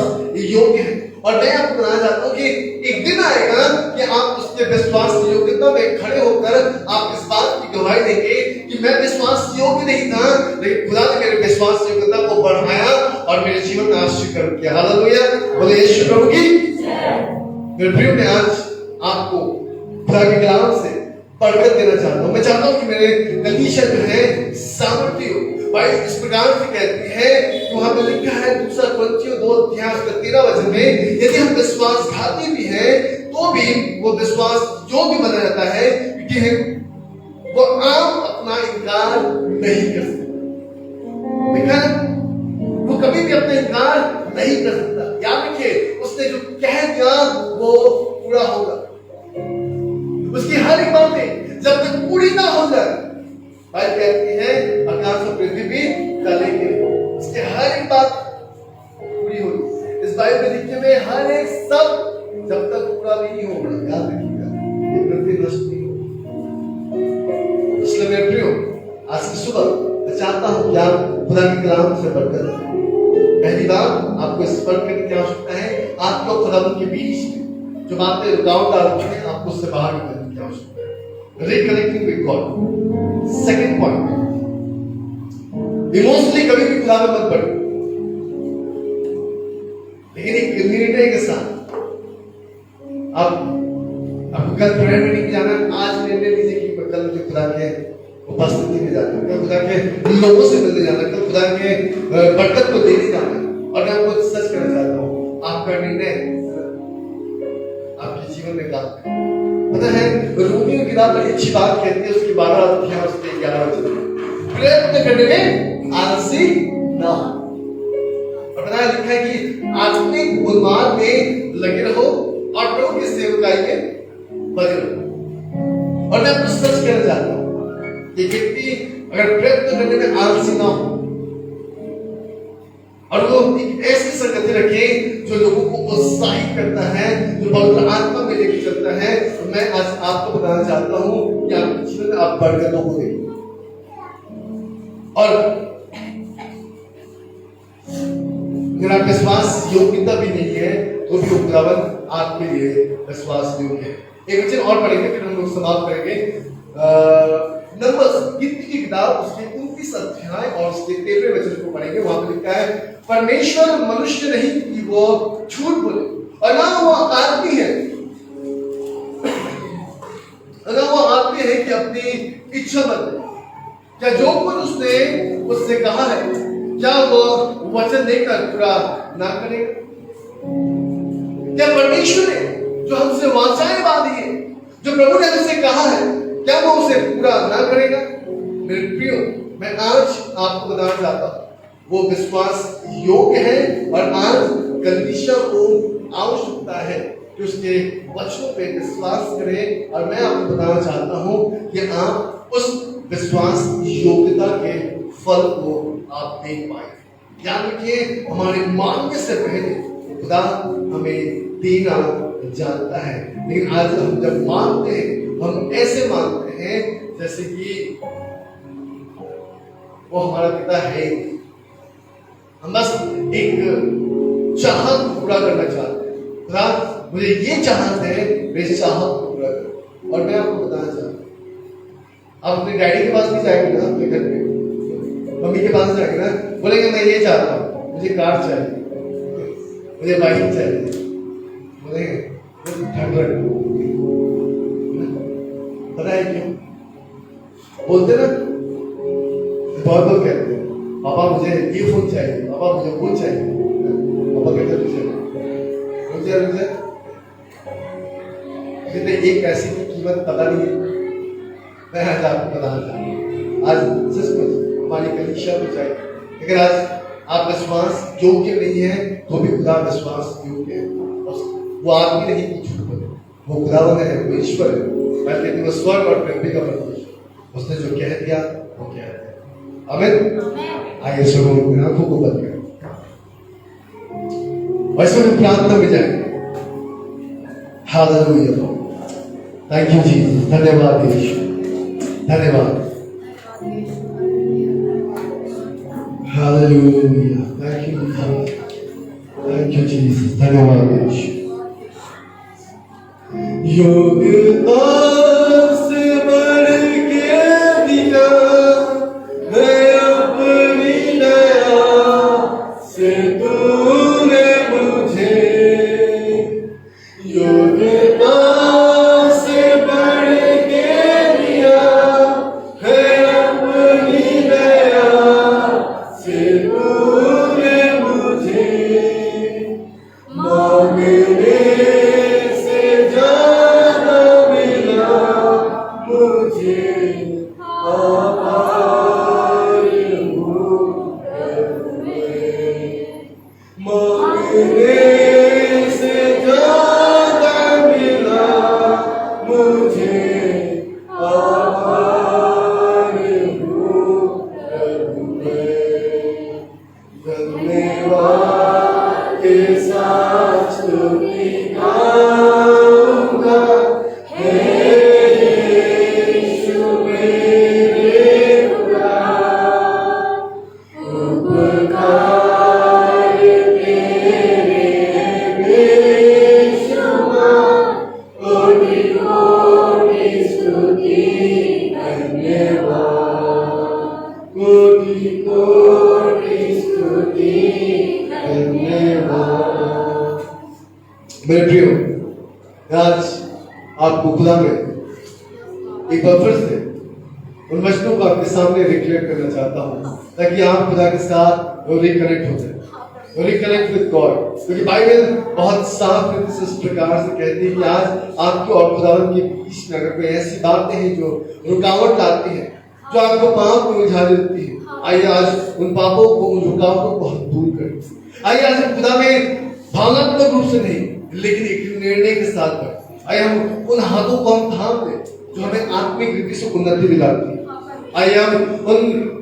योग्य है। और मैं आपको बताना चाहता हूँ कि एक दिन आएगा कि आप उसके विश्वास योग्यता में खड़े होकर आप इस बात की गवाही देंगे कि मैं विश्वास योग्य नहीं था, लेकिन खुदा ने मेरे विश्वास योग्यता को बढ़ाया और मेरे जीवन में आशीर्वाद किया। हालेलुया, बोले यीशु प्रभु की जय। मेरे प्रियो, मैं आज आपको खुदा के कलाम से बरकत देना चाहता हूँ। मैं चाहता हूँ कि मेरे गलीशा जो है सामर्थ्य हो। बाइबल इस प्रकार से कहती है कि वहां पे लिखा है 2 कोरिन्थियों 2 अध्याय 13 वचन में, यदि हम विश्वासघाती भी हैं तो भी वो विश्वास योग्य बना रहता है, क्योंकि वो आप अपना इनकार नहीं कर सकते। वो कभी भी अपना इनकार नहीं कर सकता। याद रखिए, उसने जो कह दिया वो पूरा होगा। उसकी हर एक बातें जब तक पूरी ना हो जाए, बाइबल कहती है आकाश और पृथ्वी भी टलेंगे, उसकी हर एक बात पूरी होगी। इस बाइबल में लिखे हुए हर एक शब्द जब तक पूरा नहीं होगा, याद रखिएगा, ये पृथ्वी नष्ट नहीं होगी। इसलिए मेरे प्रियो, आज की सुबह मैं चाहता हूं कि आप खुदा के कलाम से बरकत, पहली बात आपको स्पर्श करने की आवश्यकता है, आपके और खुदावंद के बीच में जो बातें रुकावट डाल रही हैं, आपको उससे बाहर निकलने की आवश्यकता है। Reconnecting with God. Second point, emotionally कभी भी खुदा में मत पड़ो, लेकिन एक निर्णय के साथ। अब कल प्रेयर मीटिंग में जाना, आज निर्णय लीजिए कि कल मुझे खुदा के उपस्थिति में जाना, कल खुदा के लोगों से मिलने जाना, कल खुदा के बरकत को देने जाना। और मैं आपको सच कहना चाहता हूँ, आपका निर्णय आपके जीवन में काम करेगा। पता है, रोमियो की किताब बड़ी अच्छी बात कहती है, उसकी 12 अध्याय और उसके 11 वचन, प्रयत्न करने में आलसी ना हो। और पता है लिखा है कि आत्मिक बुनियाद में लगे रहो और प्रभु की सेवकाई में बने रहो। और मैं आपको सच कहना चाहता हूँ, ये व्यक्ति अगर प्रयत्न करने में आलसी ना हो और वो एक ऐसी संगति रखे जो लोगों को उत्साहित करता है, जो पवित्र आत्मा में लेके चलता है, तो मैं आज आपको बताना चाहता हूं कि आपके जीवन में आप बरकतों को देखें। और अगर आपके विश्वास योग्यता भी नहीं है तो भी खुदावंद आपके लिए विश्वास योग्य है। एक वचन और पढ़ेंगे, फिर हम लोग समाप्त करेंगे। नंबर्स की किताब उसके 29 अध्याय और उसके 13वें वचन को पढ़ेंगे। वहां पर लिखा है, परमेश्वर मनुष्य नहीं कि वो झूठ बोले, और ना वो आदमी है, ना वो आदमी है कि अपनी इच्छा बदले। क्या जो कुछ उसने उससे कहा है, क्या वो वचन देकर पूरा ना करेगा? क्या परमेश्वर ने जो हमसे वाचाएं बांधी है, जो प्रभु ने हमसे कहा है, क्या वो उसे पूरा ना करेगा? मेरे प्रियो, मैं आज आपको बताना चाहता हूं, वो विश्वास योग्य है। और आज गलतियों को आवश्यकता है कि उसके वचनों पे विश्वास करें। और मैं आपको बताना चाहता हूं कि आप उस विश्वास योग्यता के फल को आप देख पाए। याद रखिए, हमारे मांगने से पहले खुदा हमें देना जानता है, लेकिन आज हम जब मांगते हैं, हम ऐसे मांगते हैं जैसे कि वो हमारा पिता है। हम बस एक चाहत पूरा करना चाहते हैं। खुदा मुझे ये चाहत है, मेरी चाहत को पूरा करो। और मैं आपको बताना चाहता हूँ, आप अपने डैडी के पास भी जाएंगे ना, अपने घर पे मम्मी के पास जाएंगे ना, बोलेंगे मैं ये चाहता हूँ, मुझे कार चाहिए, मुझे बाइक चाहिए, बोलेंगे पता है क्यों बोलते ना? बहुत लोग कहते हैं, पापा मुझे ये फोन चाहिए, पापा मुझे वो चाहिए। पापा कहते मुझे एक पैसे की कीमत पता नहीं है। मैं आज आपको बताना चाहता हूँ, आज सचमुच हमारी कलीसिया को चाहिए, लेकिन आज आप विश्वास योग्य नहीं है तो भी खुदा विश्वास योग्य है। वो आदमी नहीं कि झूठ बोले, वो खुदावन है, वो ईश्वर है। मैं कहती हूँ स्वर्ग और पृथ्वी का परमेश्वर, उसने जो कह दिया वो कह दिया। आमीन। आइए सब लोग आंखों को बंद करें, वैसे हम प्रार्थना में जाएंगे। हालेलुया, थैंक यू जीसस, धन्यवाद यीशु, धन्यवाद। Hallelujah, thank you Jesus, thank you Jesus, धन्यवाद यीशु। योग्यता से बढ़ के दिया मैं अपनी दया से, तूने मुझे योग्यता से बढ़ के दिया है, अपनी दया से तूने मुझे मांगने मेरे प्रियो, आज आपको खुदा में एक बार फिर से उन वचनों को आपके सामने रिक्लेम करना चाहता हूँ, ताकि आप खुदा के साथ रिकनेक्ट हो जाए, रिकनेक्ट विद गॉड। क्योंकि बाइबल बहुत साफ रीति से इस प्रकार से कहती है कि आज आपके और खुदावन के बीच में अगर कोई ऐसी बातें हैं जो रुकावट लाती हैं, जो आपको पाप में उलझा देती है, आइए आज उन पापों को, उन रुकावटों को हम दूर करें। आइए आज हम खुदा में भावनात्मक रूप से नहीं, लेकिन एक निर्णय के साथ करें। आइए हम उन हाथों को हम थाम लें जो हमें आत्मिक रीति से उन्नति दिलाती है। आइए हम उन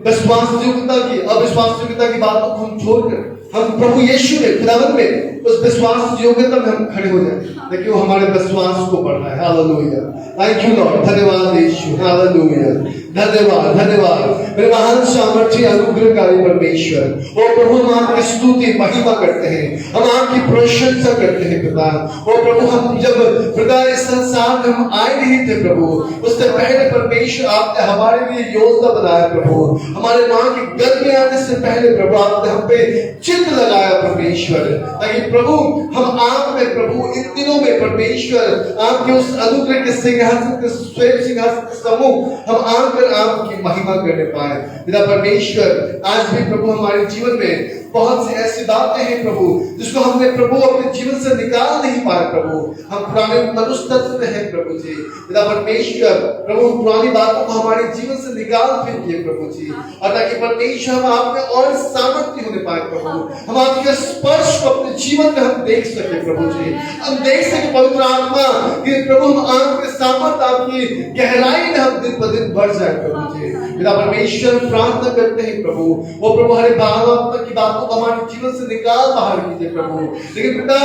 विश्वासयोग्यता की, अविश्वासयोग्यता की बातों को हम छोड़कर हम प्रभु यीशु में, खुदावन में, उस विश्वास योग्यता में हम खड़े हो जाए, ताकि वो हमारे विश्वास को बढ़ाए। हालेलुया, थैंक यू लॉर्ड, धन्यवाद यीशु, हालेलुया, धन्यवाद, धन्यवाद मेरे महान सामर्थ्य अनुग्रहकारी परमेश्वर। ओ प्रभु, हम आपकी स्तुति महिमा करते हैं, हम आपकी प्रशंसा करते हैं पिता। ओ प्रभु, हम जब पिता इस संसार में हम आए नहीं थे प्रभु, उससे पहले परमेश्वर आपने हमारे लिए योजना बनाया प्रभु। हमारे माँ के गर्भ में आने से पहले प्रभु आपने हम पे चिन्ह लगाया परमेश्वर, ताकि प्रभु हम आप में प्रभु इन दिनों में परमेश्वर आपके उस अनुग्रह के सिंहासन के, स्वयं सिंहासन के समूह हम आकर आपकी महिमा करने पाए। पिता परमेश्वर, आज भी प्रभु हमारे जीवन में बहुत सी ऐसी बातें हैं प्रभु जिसको हमने प्रभु अपने जीवन से निकाल नहीं पाए प्रभु। हम पुराने मनुष्य तत्व में हैं प्रभु जी। पिता परमेश्वर, प्रभु पुरानी बातों को हमारे जीवन से निकाल फेंकिए प्रभु जी, और ताकि परमेश्वर हम आप में और सामर्थ्य होने पाए प्रभु। हम आपके स्पर्श को अपने जीवन में हम देख सके प्रभु जी, हम देख सके पवित्र आत्मा कि प्रभु हम आपके सामर्थ्य, आपकी गहराई में हम दिन ब दिन बढ़ जाए प्रभु जी। पिता परमेश्वर, प्रार्थना करते हैं प्रभु, वो प्रभु हमारे भावनात्मा की बातों को हमारे जीवन से निकाल बाहर कीजिए प्रभु। लेकिन पिता,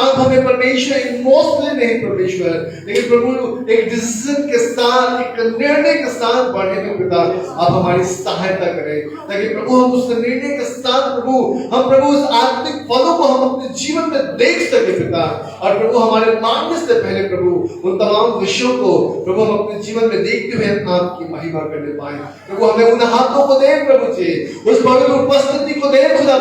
आप हमें परमेश्वर इमोशनली नहीं परमेश्वर, लेकिन प्रभु एक डिसीजन के साथ, एक निर्णय के साथ बढ़ने में पिता आप हमारी सहायता करें, ताकि प्रभु हम उस निर्णय के साथ प्रभु हम प्रभु उस आत्मिक फलों को हम अपने जीवन में देख सके पिता। और प्रभु हमारे मांगने से पहले प्रभु उन तमाम विषयों को प्रभु हम अपने जीवन में देखते हुए आपकी महिमा करने पाए प्रभु। हमें उन हाथों को दे प्रभु जी, उस पवित्र उपस्थिति को दे खुदा,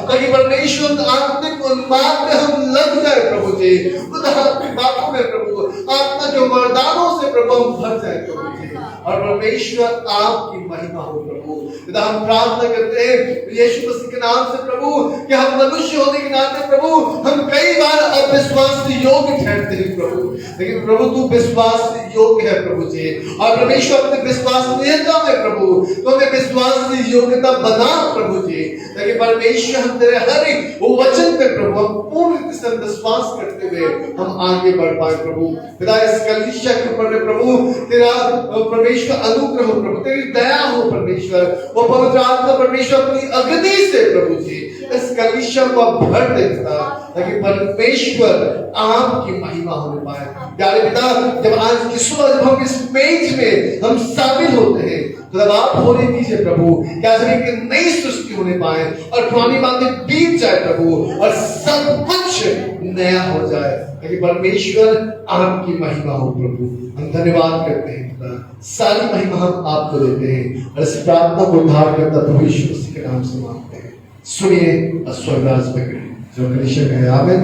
ताकि परमेश्वर आत्मिक उन्माद में हम लग जाए प्रभु जी, उन आत्मिक बातों में प्रभु आत्मा के वरदानों से प्रभु हम भर जाए प्रभु जी, और परमेश्वर आपकी महिमा हो प्रभु। पिता हम प्रार्थना करते हैं यीशु मसीह के नाम से प्रभु कि हम मनुष्य होने के नाते प्रभु हम कई बार अविश्वास योग्य ठहरते हैं प्रभु, लेकिन प्रभु तू विश्वास योग्य है प्रभु जी। और परमेश्वर अपने विश्वसनीयता में प्रभु तो हमें विश्वास योग्यता बना प्रभु जी, ताकि परमेश्वर हम तेरे हर एक वो वचन पे प्रभु हम पूर्ण रीति से विश्वास करते हुए हम आगे बढ़ पाए प्रभु। पिता इस कलीसिया के ऊपर प्रभु तेरा परमेश्वर अनुग्रह हो प्रभु, तेरी दया हो परमेश्वर, वो पवित्र आत्मा परमेश्वर अपनी अग्नि से प्रभु जी इस कलीसिया को भर देता, ताकि परमेश्वर आपकी महिमा होने पाए। प्यारे पिता, जब आज की सुबह जब हम इस मेज में हम शामिल होते हैं तो जब आप होने दीजिए प्रभु, क्या एक नई सृष्टि होने पाए और पुरानी बातें बीत जाए प्रभु और सब कुछ नया हो जाए, ताकि परमेश्वर आपकी महिमा हो प्रभु। हम धन्यवाद करते हैं पिता, सारी महिमा हम आपको देते हैं और इस प्रार्थना को उद्धार करता प्रभु यीशु मसीह के नाम से मांगते हैं। सुनिए और स्वर्गराज में करें जो कलीसिया कहे आमीन।